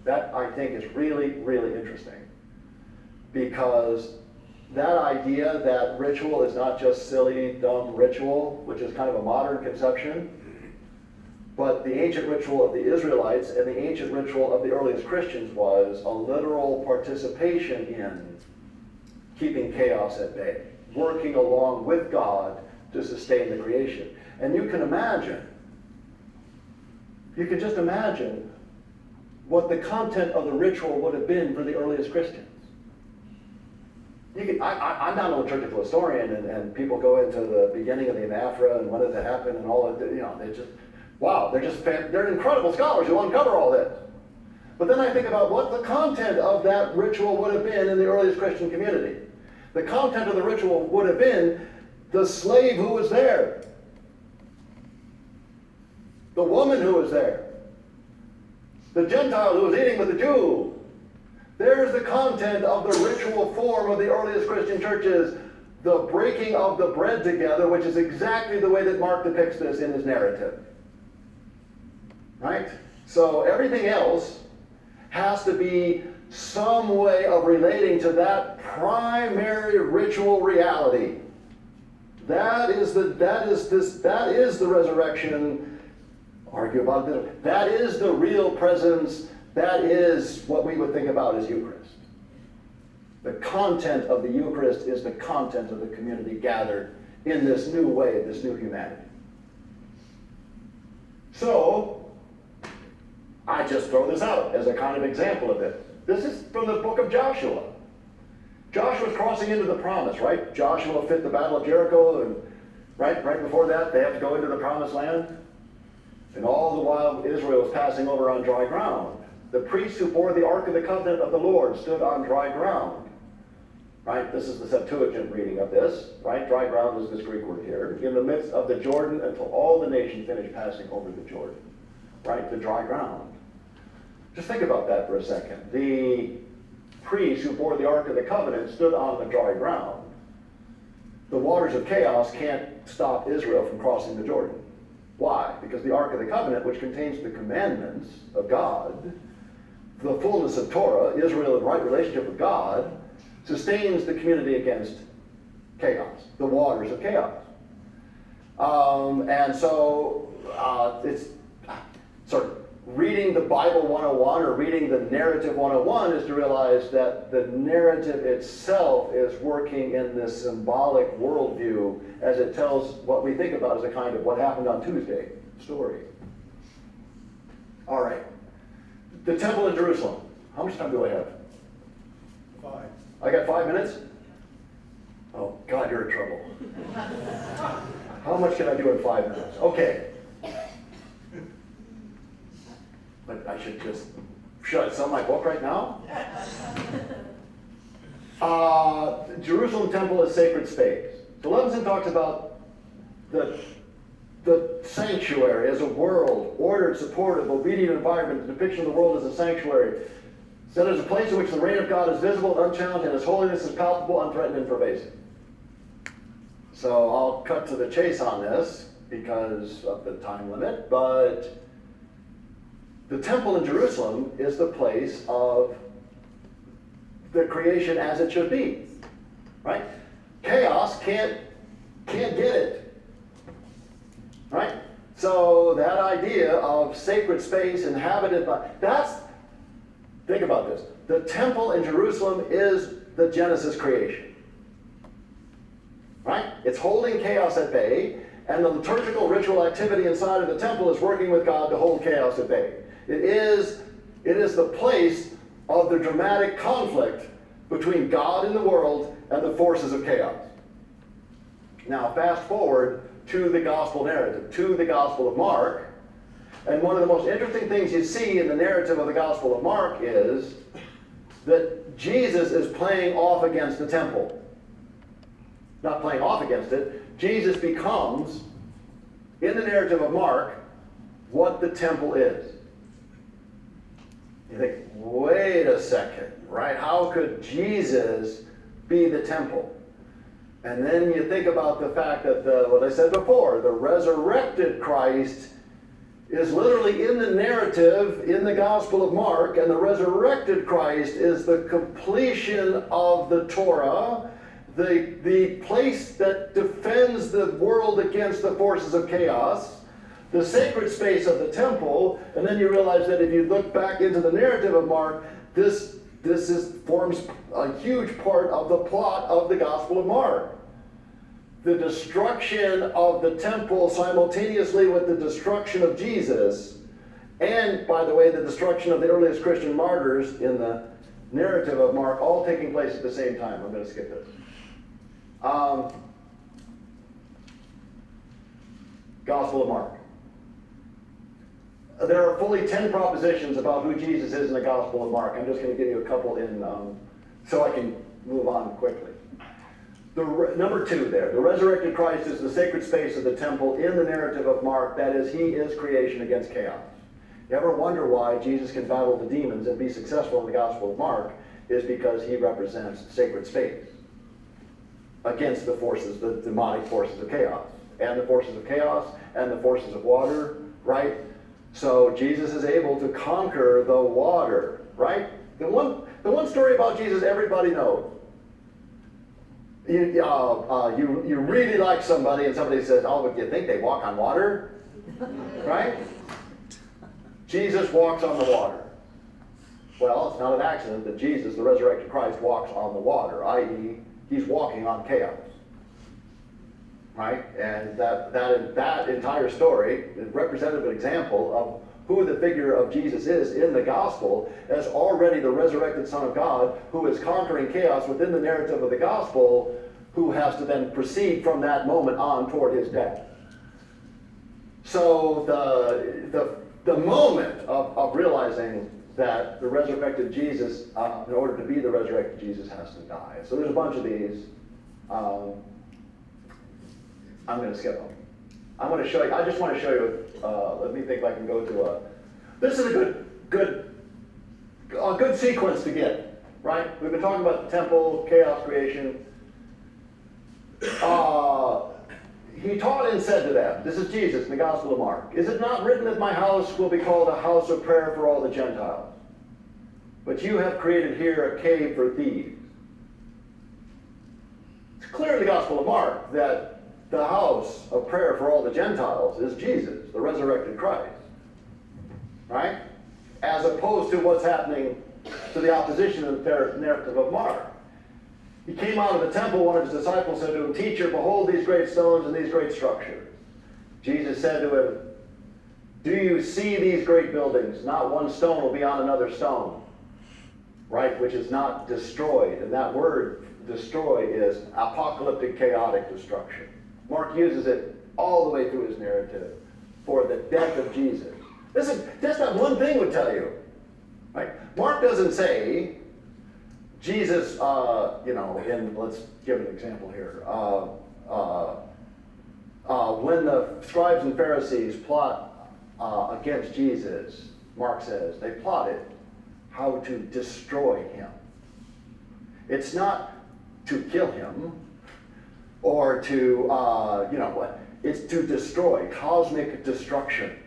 that, I think, is really, really interesting. Because that idea that ritual is not just silly, dumb ritual, which is kind of a modern conception, but the ancient ritual of the Israelites and the ancient ritual of the earliest Christians was a literal participation in keeping chaos at bay, working along with God to sustain the creation. And you can just imagine what the content of the ritual would have been for the earliest Christians. I'm not a liturgical historian, and people go into the beginning of the anaphora and when did that happen and all of it, they're incredible scholars who uncover all this. But then I think about what the content of that ritual would have been in the earliest Christian community. The content of the ritual would have been the slave who was there, the woman who was there, the Gentile who was eating with the Jew. There's the content of the ritual form of the earliest Christian churches, the breaking of the bread together, which is exactly the way that Mark depicts this in his narrative. Right? So everything else has to be some way of relating to that primary ritual reality. That is the resurrection. Argue about it. That is the real presence. That is what we would think about as Eucharist. The content of the Eucharist is the content of the community gathered in this new way, this new humanity. So, I just throw this out as a kind of example of it. This is from the book of Joshua. Joshua's crossing into the promise, right? Joshua fit the battle of Jericho, and right before that, they have to go into the promised land. And all the while, Israel is passing over on dry ground. The priests who bore the Ark of the Covenant of the Lord stood on dry ground. Right? This is the Septuagint reading of this. Right? Dry ground is this Greek word here. In the midst of the Jordan until all the nation finished passing over the Jordan. Right? The dry ground. Just think about that for a second. The priests who bore the Ark of the Covenant stood on the dry ground. The waters of chaos can't stop Israel from crossing the Jordan. Why? Because the Ark of the Covenant, which contains the commandments of God, the fullness of Torah, Israel in right relationship with God, sustains the community against chaos, the waters of chaos. And so it's sort of reading the Bible 101 or reading the narrative 101 is to realize that the narrative itself is working in this symbolic worldview as it tells what we think about as a kind of what happened on Tuesday story. All right. The temple in Jerusalem. How much time do I have? 5. I got 5 minutes? Oh, God, you're in trouble. How much can I do in 5 minutes? Okay. But I should I sell my book right now? Jerusalem temple is sacred space. So Levinson talks about the sanctuary as a world, ordered, supportive, obedient environment. The depiction of the world as a sanctuary. That is a place in which the reign of God is visible, unchallenged, and His holiness is palpable, unthreatened, and pervasive. So I'll cut to the chase on this because of the time limit, but the temple in Jerusalem is the place of the creation as it should be, right? Chaos can't get it, right? So that idea of sacred space inhabited by, think about this. The temple in Jerusalem is the Genesis creation. right? It's holding chaos at bay, and the liturgical ritual activity inside of the temple is working with God to hold chaos at bay. It is the place of the dramatic conflict between God and the world and the forces of chaos. Now, fast forward to the gospel narrative, to the Gospel of Mark, and one of the most interesting things you see in the narrative of the Gospel of Mark is that Jesus is playing off against the temple. Not playing off against it. Jesus becomes, in the narrative of Mark, what the temple is. You think, wait a second, right? How could Jesus be the temple? And then you think about the fact that, what I said before, the resurrected Christ is literally in the narrative in the Gospel of Mark, and the resurrected Christ is the completion of the Torah, the place that defends the world against the forces of chaos, the sacred space of the temple, and then you realize that if you look back into the narrative of Mark, this forms a huge part of the plot of the Gospel of Mark. The destruction of the temple simultaneously with the destruction of Jesus, and, by the way, the destruction of the earliest Christian martyrs in the narrative of Mark, all taking place at the same time. I'm going to skip this. Gospel of Mark. There are fully 10 propositions about who Jesus is in the Gospel of Mark. I'm just going to give you a couple so I can move on quickly. Number 2 there, the resurrected Christ is the sacred space of the temple in the narrative of Mark. That is, he is creation against chaos. You ever wonder why Jesus can battle the demons and be successful in the Gospel of Mark? Is because he represents sacred space against the forces, the demonic forces of chaos, and the forces of chaos, and the forces of water, right? So Jesus is able to conquer the water, right? The one story about Jesus everybody knows. You really like somebody, and somebody says, "Oh, but do you think they walk on water?" Right? Jesus walks on the water. Well, it's not an accident that Jesus, the resurrected Christ, walks on the water, i.e., he's walking on chaos. Right? And that entire story is representative example of who the figure of Jesus is in the gospel as already the resurrected Son of God who is conquering chaos within the narrative of the gospel, who has to then proceed from that moment on toward his death. So the moment of realizing that the resurrected Jesus, in order to be the resurrected Jesus, has to die. So there's a bunch of these. I'm going to skip them. I'm going to show you. I just want to show you. Let me think if I can go to this is a good sequence to get, right? We've been talking about the temple, chaos creation. He taught and said to them, this is Jesus in the Gospel of Mark, "Is it not written that my house will be called a house of prayer for all the Gentiles? But you have created here a cave for thieves." It's clear in the Gospel of Mark that the house of prayer for all the Gentiles is Jesus, the resurrected Christ. Right? As opposed to what's happening to the opposition in the narrative of Mark. He came out of the temple, one of his disciples said to him, "Teacher, behold these great stones and these great structures." Jesus said to him, "Do you see these great buildings? Not one stone will be on another stone." Right? Which is not destroyed. And that word destroy is apocalyptic, chaotic destruction. Mark uses it all the way through his narrative for the death of Jesus. Just that one thing would tell you. Right? Mark doesn't say Jesus, let's give an example here. When the scribes and Pharisees plot against Jesus, Mark says, they plotted how to destroy him. It's not to kill him or to, it's to destroy, cosmic destruction.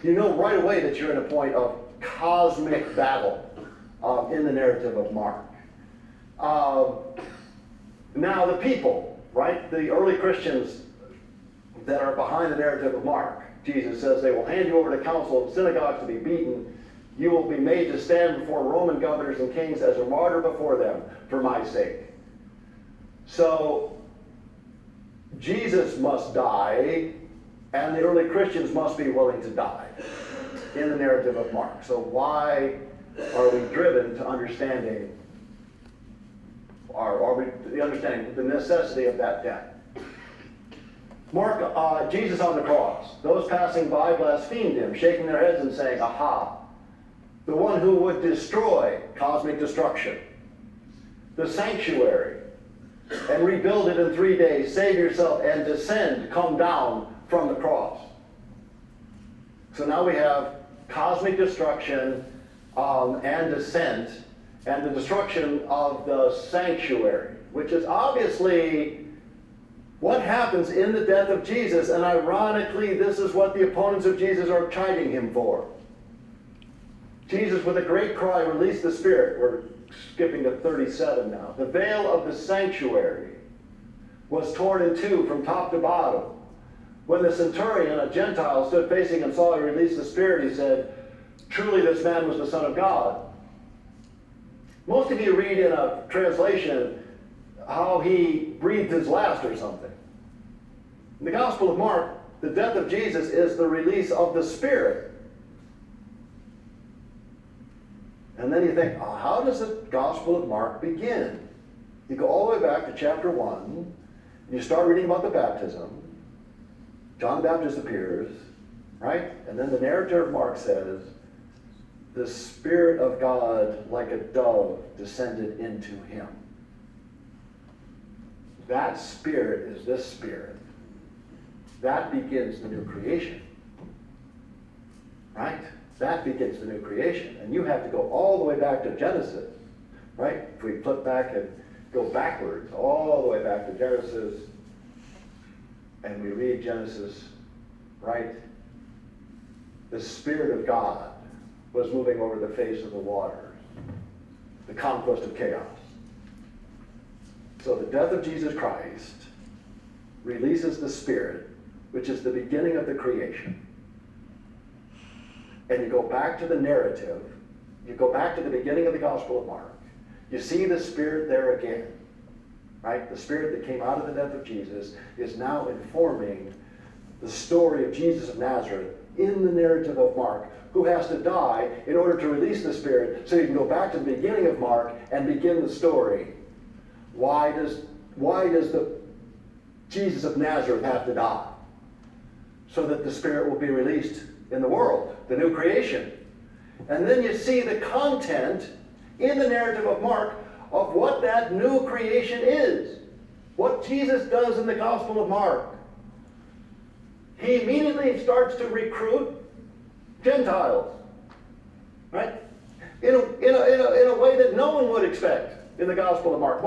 You know right away that you're in a point of cosmic battle in the narrative of Mark. Now the people, right, the early Christians that are behind the narrative of Mark, Jesus says they will hand you over to council and synagogues to be beaten. You will be made to stand before Roman governors and kings as a martyr before them for my sake. So Jesus must die, and the early Christians must be willing to die in the narrative of Mark. So why are we driven to understanding, or are we understanding the necessity of that death? Mark, Jesus on the cross. Those passing by blasphemed him, shaking their heads and saying, "Aha, the one who would destroy, cosmic destruction, the sanctuary, and rebuild it in 3 days, save yourself and descend, come down from the cross." So now we have cosmic destruction and descent, and the destruction of the sanctuary, which is obviously what happens in the death of Jesus, and ironically, this is what the opponents of Jesus are chiding him for. Jesus, with a great cry, released the Spirit. We're skipping to 37 now. The veil of the sanctuary was torn in two from top to bottom. When the centurion, a Gentile, stood facing and saw he released the Spirit, he said, "Truly this man was the Son of God." Most of you read in a translation how he breathed his last or something. In the Gospel of Mark, the death of Jesus is the release of the Spirit. And then you think, oh, how does the Gospel of Mark begin? You go all the way back to chapter 1, and you start reading about the baptism. John the Baptist appears, right? And then the narrator of Mark says, "The Spirit of God, like a dove, descended into him." That Spirit is this Spirit. That begins the new creation. Right? That begins the new creation. And you have to go all the way back to Genesis. Right? If we flip back and go backwards, all the way back to Genesis, and we read Genesis, right? The Spirit of God was moving over the face of the waters. The conquest of chaos. So the death of Jesus Christ releases the Spirit, which is the beginning of the creation. And you go back to the narrative, you go back to the beginning of the Gospel of Mark, you see the Spirit there again, right? The Spirit that came out of the death of Jesus is now informing the story of Jesus of Nazareth in the narrative of Mark, who has to die in order to release the Spirit, so you can go back to the beginning of Mark and begin the story. Why does the Jesus of Nazareth have to die? So that the Spirit will be released in the world, the new creation. And then you see the content in the narrative of Mark of what that new creation is. What Jesus does in the Gospel of Mark. He immediately starts to recruit Gentiles. Right? In a way that no one would expect in the Gospel of Mark.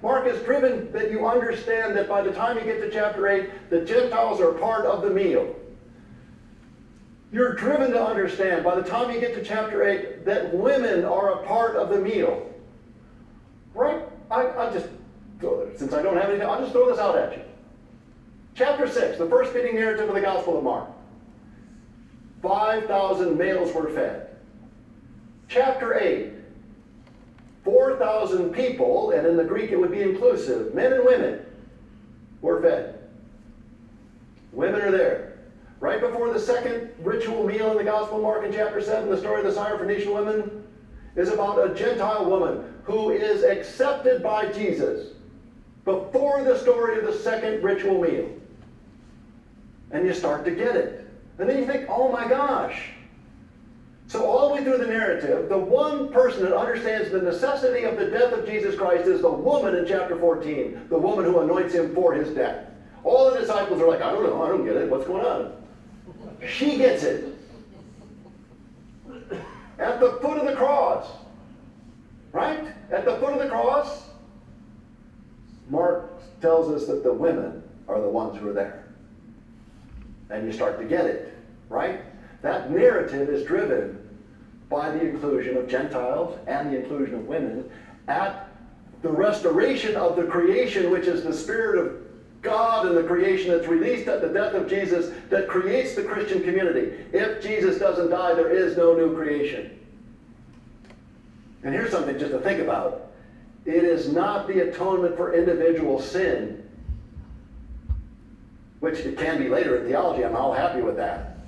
Mark is driven that you understand that by the time you get to chapter 8, the Gentiles are part of the meal. You're driven to understand by the time you get to chapter 8 that women are a part of the meal. Right? I just, since I don't have anything, I'll just throw this out at you. Chapter 6, the first beginning narrative of the Gospel of Mark. 5,000 males were fed. Chapter 8, 4,000 people, and in the Greek it would be inclusive, men and women, were fed. Women are there. Right before the second ritual meal in the Gospel of Mark in chapter 7, the story of the Syrophoenician woman is about a Gentile woman who is accepted by Jesus before the story of the second ritual meal. And you start to get it. And then you think, oh my gosh. So all the way through the narrative, the one person that understands the necessity of the death of Jesus Christ is the woman in chapter 14, the woman who anoints him for his death. All the disciples are like, I don't know, I don't get it, what's going on? She gets it. At the foot of the cross. Right? At the foot of the cross, Mark tells us that the women are the ones who are there. And you start to get it. Right? That narrative is driven by the inclusion of Gentiles and the inclusion of women at the restoration of the creation, which is the Spirit of God and the creation that's released at the death of Jesus that creates the Christian community. If Jesus doesn't die, there is no new creation. And here's something just to think about. It is not the atonement for individual sin which it can be later in theology. I'm all happy with that.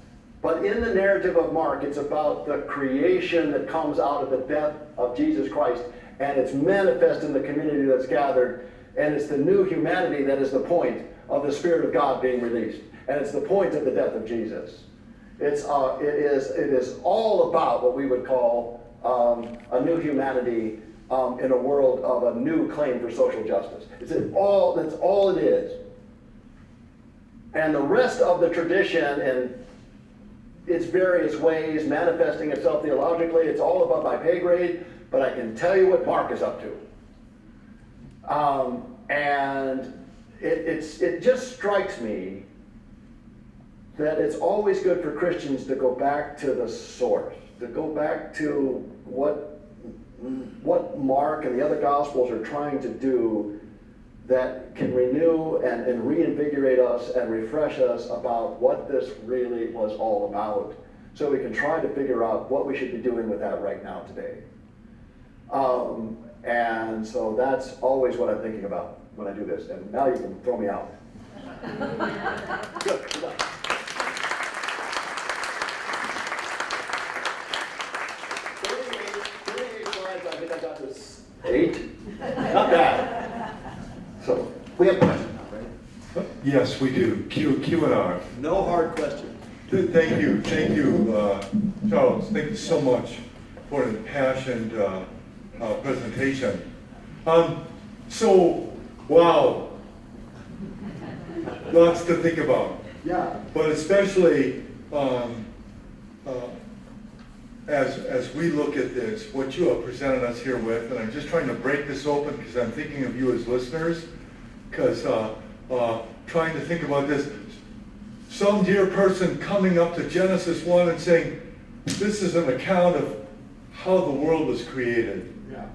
But in the narrative of Mark, it's about the creation that comes out of the death of Jesus Christ, and it's manifest in the community that's gathered, and it's the new humanity that is the point of the Spirit of God being released, and it's the point of the death of Jesus. It is all about what we would call a new humanity in a world of a new claim for social justice. That's all it is. And the rest of the tradition in its various ways, manifesting itself theologically, it's all above my pay grade, but I can tell you what Mark is up to. And it just strikes me that it's always good for Christians to go back to the source, to go back to what Mark and the other Gospels are trying to do that can renew and reinvigorate us and refresh us about what this really was all about, so we can try to figure out what we should be doing with that right now today. And so that's always what I'm thinking about when I do this. And now you can throw me out. Good. Good luck. 38 slides, I think I got this 8. Not bad. So, we have questions now, right? Yes, we do. Q and R. No hard questions. Thank you, Charles. Thank you so much for an impassioned presentation. So, wow, lots to think about. Yeah. But especially as we look at this, what you have presented us here with, and I'm just trying to break this open because I'm thinking of you as listeners, because trying to think about this. Some dear person coming up to Genesis 1 and saying, this is an account of how the world was created. Yeah.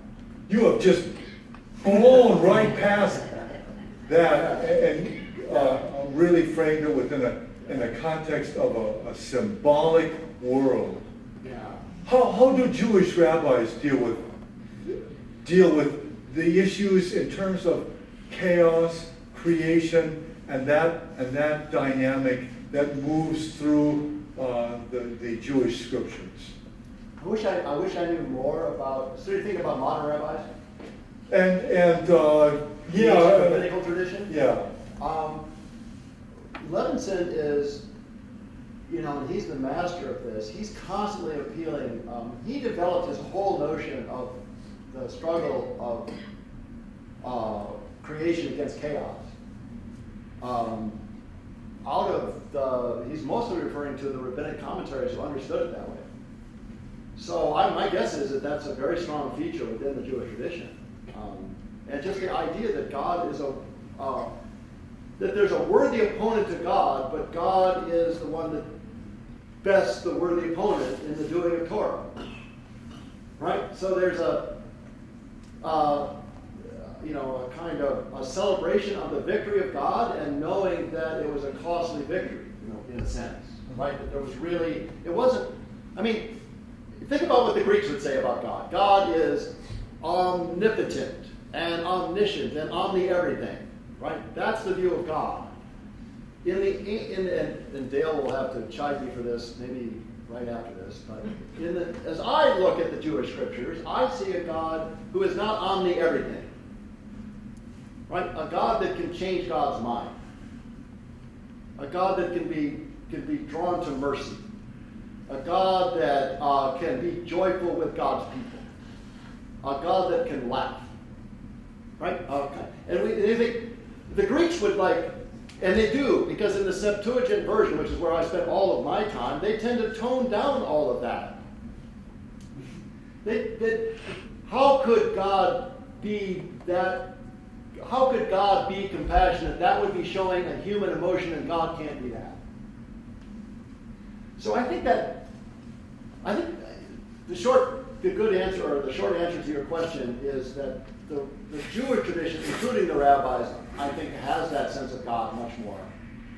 You have just blown right past that and really framed it within a context of a symbolic world. Yeah. How do Jewish rabbis deal with the issues in terms of chaos, creation, and that dynamic that moves through the Jewish scriptures? I wish I knew more about. So you think about modern rabbis? And The yeah, rabbinical tradition. yeah. Levinson is, and he's the master of this. He's constantly appealing. He developed his whole notion of the struggle of creation against chaos. He's mostly referring to the rabbinic commentaries who understood it that way. So my guess is that that's a very strong feature within the Jewish tradition. And just the idea that God is that there's a worthy opponent to God, but God is the one that bests the worthy opponent in the doing of Torah. Right? So there's a kind of a celebration of the victory of God, and knowing that it was a costly victory, in a sense. Right? That there was really, it wasn't, think about what the Greeks would say about God. God is omnipotent and omniscient and omni-everything. Right? That's the view of God. And Dale will have to chide me for this, maybe right after this, but as I look at the Jewish scriptures, I see a God who is not omni-everything. Right? A God that can change God's mind. A God that can be drawn to mercy. A God that can be joyful with God's people. A God that can laugh. Right? And you think the Greeks would and they do, because in the Septuagint version, which is where I spent all of my time, they tend to tone down all of that. How could God be that? How could God be compassionate? That would be showing a human emotion, and God can't be that. So I think the short answer to your question is that the Jewish tradition, including the rabbis, I think has that sense of God much more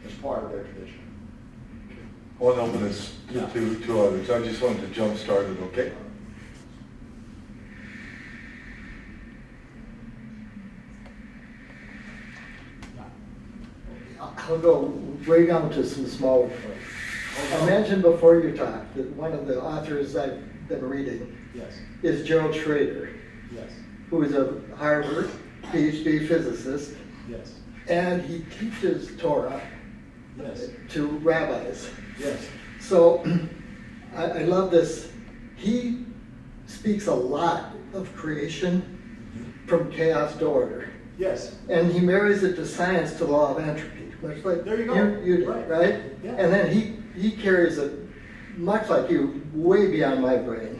as part of their tradition. I want to open this to others. I just wanted to jump start it, okay? I'll go way down to some smaller points. I mentioned before you talked that one of the authors I've been reading Yes. is Gerald Schrader, Yes. who is a Harvard PhD physicist, Yes. and he teaches Torah Yes. to rabbis. Yes. So I love this. He speaks a lot of creation from chaos to order. Yes. And he marries it to science, to law of entropy, much like There you go. you did, Right. right? Yeah. And then he carries it, much like you, way beyond my brain.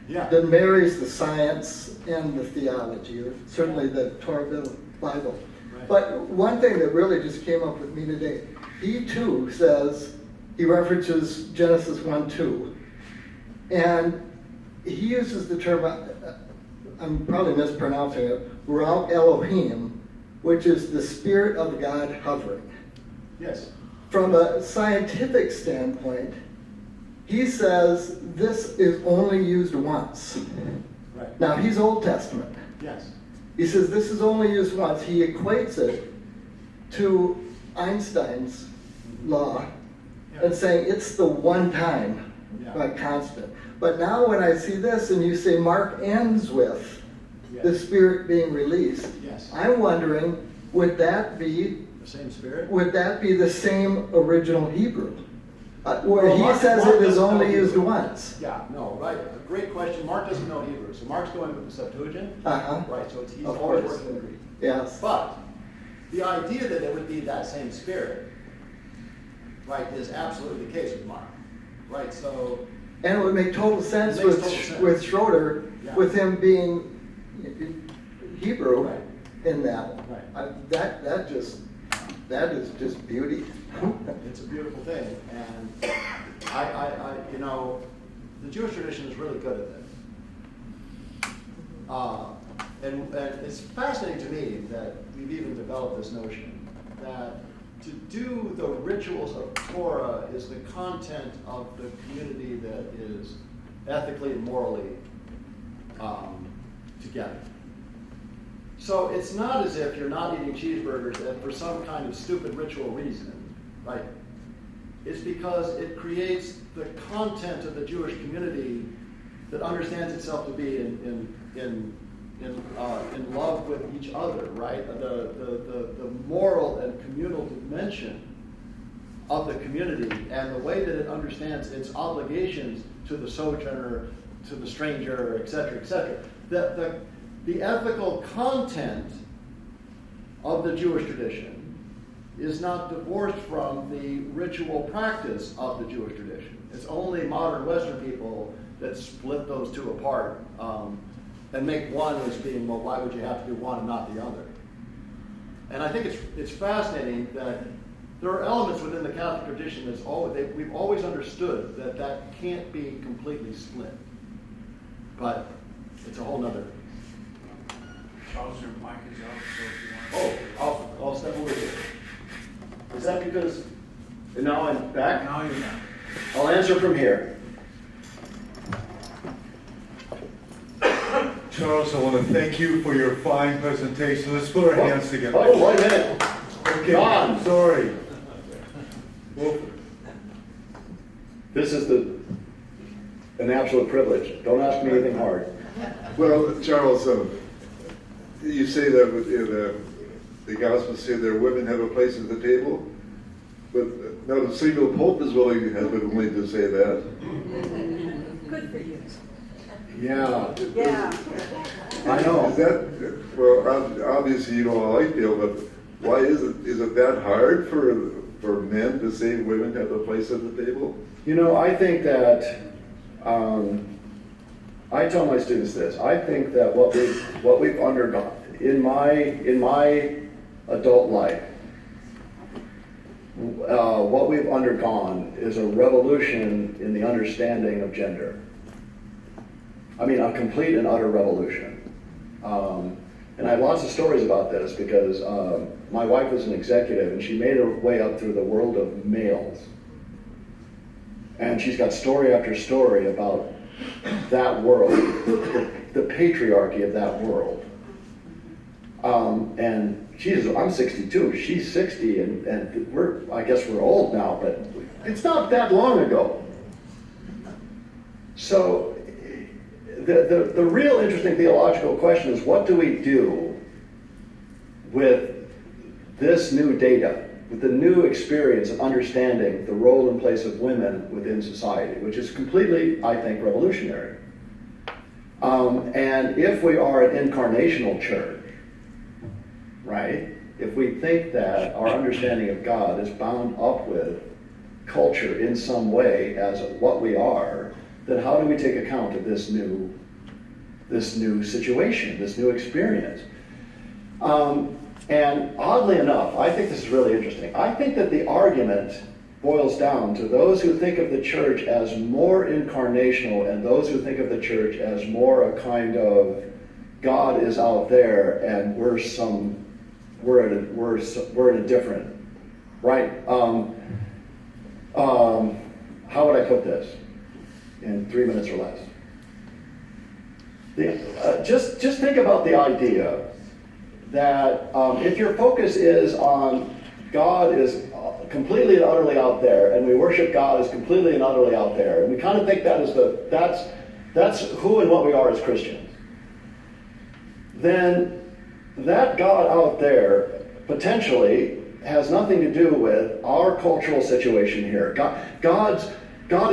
Yeah. That marries the science and the theology, or certainly the Torah Bible. Right. But one thing that really just came up with me today, he too says, he references Genesis 1:2, and he uses the term, I'm probably mispronouncing it, Ra Elohim, which is the spirit of God hovering. Yes. From a scientific standpoint, he says this is only used once. Right. Now, he's Old Testament. Yes. He says this is only used once. He equates it to Einstein's law and saying it's the one time constant. But now when I see this and you say Mark ends with the Spirit being released, Yes. I'm wondering, would that be The same spirit? the same original Hebrew? Where Well, he Mark says it is doesn't know only Hebrew. used once. Yeah, no, right. Great question. Mark doesn't know Hebrew. So Mark's going with the Septuagint. Uh-huh. Right, so he's Of always course. working in Greek. Yes. But the idea that it would be that same spirit, right, is absolutely the case with Mark. Right, so And it would make total sense It makes with total sense. with Schroeder, Yeah. with him being Hebrew Right. in that. Right. That is just beauty. it's a beautiful thing. And you know, the Jewish tradition is really good at this. And it's fascinating to me that we've even developed this notion that to do the rituals of Torah is the content of the community that is ethically and morally together. So it's not as if you're not eating cheeseburgers and for some kind of stupid ritual reason, right? It's because it creates the content of the Jewish community that understands itself to be in love with each other, right? The moral and communal dimension of the community and the way that it understands its obligations to the sojourner, to the stranger, et cetera, et cetera. The ethical content of the Jewish tradition is not divorced from the ritual practice of the Jewish tradition. It's only modern Western people that split those two apart and make one as being, well, why would you have to do one and not the other? And I think it's fascinating that there are elements within the Catholic tradition that's we've always understood that can't be completely split. But it's a whole nother. Charles, your mic is out, so if you want. I'll step over here. Is that because now I'm back? Now you're done. I'll answer from here. Charles, I want to thank you for your fine presentation. Let's put our hands together. Oh, wait a minute. Okay, John. sorry. Well, This is an absolute privilege. Don't ask me anything hard. Well, Charles, you say that the Gospels say that women have a place at the table, but not a single pope is willing to say that. Good for you. Yeah. Yeah. I know. Is that, well, obviously you know how I feel, but why is it that hard for men to say women have a place at the table? You know, I think that I tell my students this. I think that what we've undergone in my adult life, what we've undergone is a revolution in the understanding of gender. I mean, a complete and utter revolution. And I have lots of stories about this because my wife was an executive and she made her way up through the world of males. And she's got story after story about that world, the patriarchy of that world. And I'm 62, she's 60, and I guess we're old now, but it's not that long ago. So the real interesting theological question is, what do we do with this new data, with the new experience of understanding the role and place of women within society, which is completely, I think, revolutionary. And if we are an incarnational church, right, if we think that our understanding of God is bound up with culture in some way as what we are, then how do we take account of this new situation, this new experience? And oddly enough, I think this is really interesting. I think that the argument boils down to those who think of the church as more incarnational and those who think of the church as more a kind of God is out there and we're in a different, right? How would I put this in 3 minutes or less? Just think about the idea that if your focus is on God is completely and utterly out there, and we worship God as completely and utterly out there, and we kind of think that is that's who and what we are as Christians, then that God out there potentially has nothing to do with our cultural situation here. God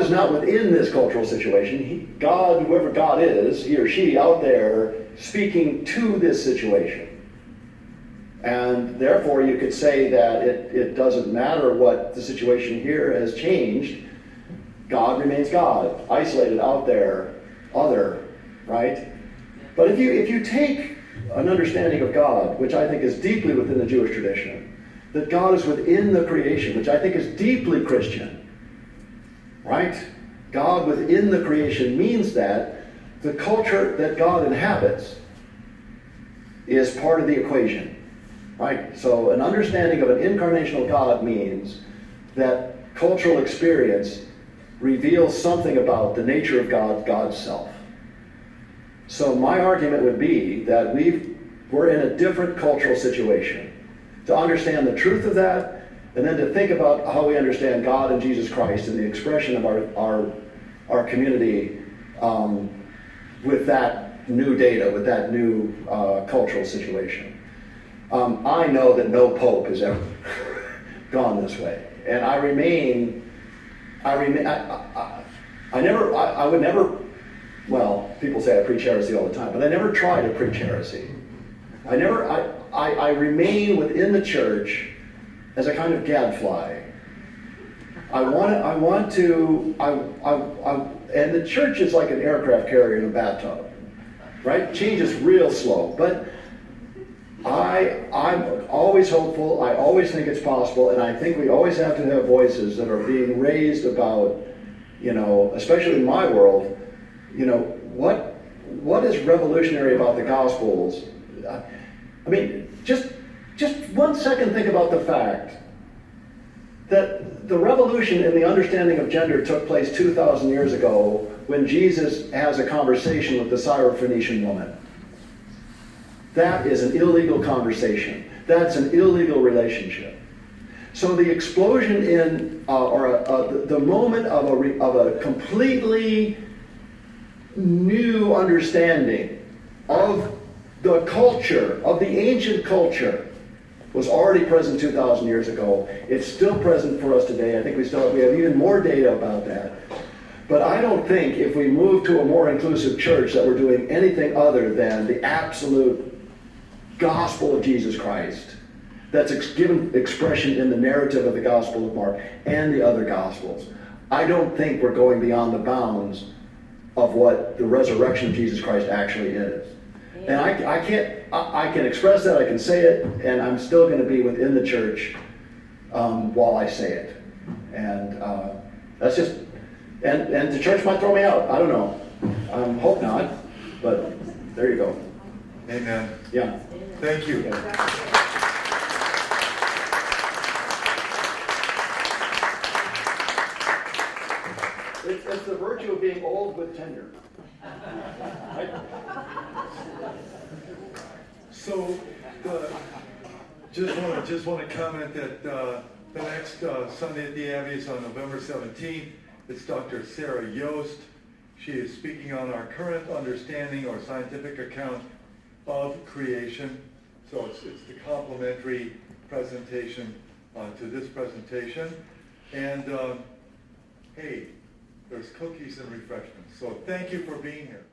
is not within this cultural situation. God, whoever God is, he or she out there speaking to this situation. And therefore you could say that it doesn't matter what the situation here has changed. God remains God, isolated out there, other, right? But if you take an understanding of God, which I think is deeply within the Jewish tradition, that God is within the creation, which I think is deeply Christian, right? God within the creation means that the culture that God inhabits is part of the equation, right? So an understanding of an incarnational God means that cultural experience reveals something about the nature of God, God's self. So my argument would be that we're in a different cultural situation. To understand the truth of that, and then to think about how we understand God and Jesus Christ and the expression of our community with that new data, with that new cultural situation. I know that no pope has ever gone this way, and I would never. Well, people say I preach heresy all the time, but I never try to preach heresy. I remain within the church as a kind of gadfly. And the church is like an aircraft carrier in a bathtub, right? Change is real slow, but I'm always hopeful. I always think it's possible, and I think we always have to have voices that are being raised about, especially in my world, what is revolutionary about the Gospels? I mean, just 1 second think about the fact that the revolution in the understanding of gender took place 2,000 years ago when Jesus has a conversation with the Syrophoenician woman. That is an illegal conversation. That's an illegal relationship. So the explosion in, the moment of a completely new understanding of the culture, of the ancient culture, was already present 2,000 years ago. It's still present for us today. I think we have even more data about that. But I don't think if we move to a more inclusive church that we're doing anything other than the absolute gospel of Jesus Christ that's given expression in the narrative of the Gospel of Mark and the other Gospels. I don't think we're going beyond the bounds of what the resurrection of Jesus Christ actually is. And I can express that, I can say it, and I'm still going to be within the church while I say it. And that's just, and the church might throw me out. I don't know. Hope not, but there you go. Amen. Yeah. Thank you. It's the virtue of being old with tenure. Right? So, just want to comment that the next Sunday at the Abbey is on November 17th. It's Dr. Sarah Yost. She is speaking on our current understanding or scientific account of creation. So it's the complementary presentation to this presentation. And hey, there's cookies and refreshments. So thank you for being here.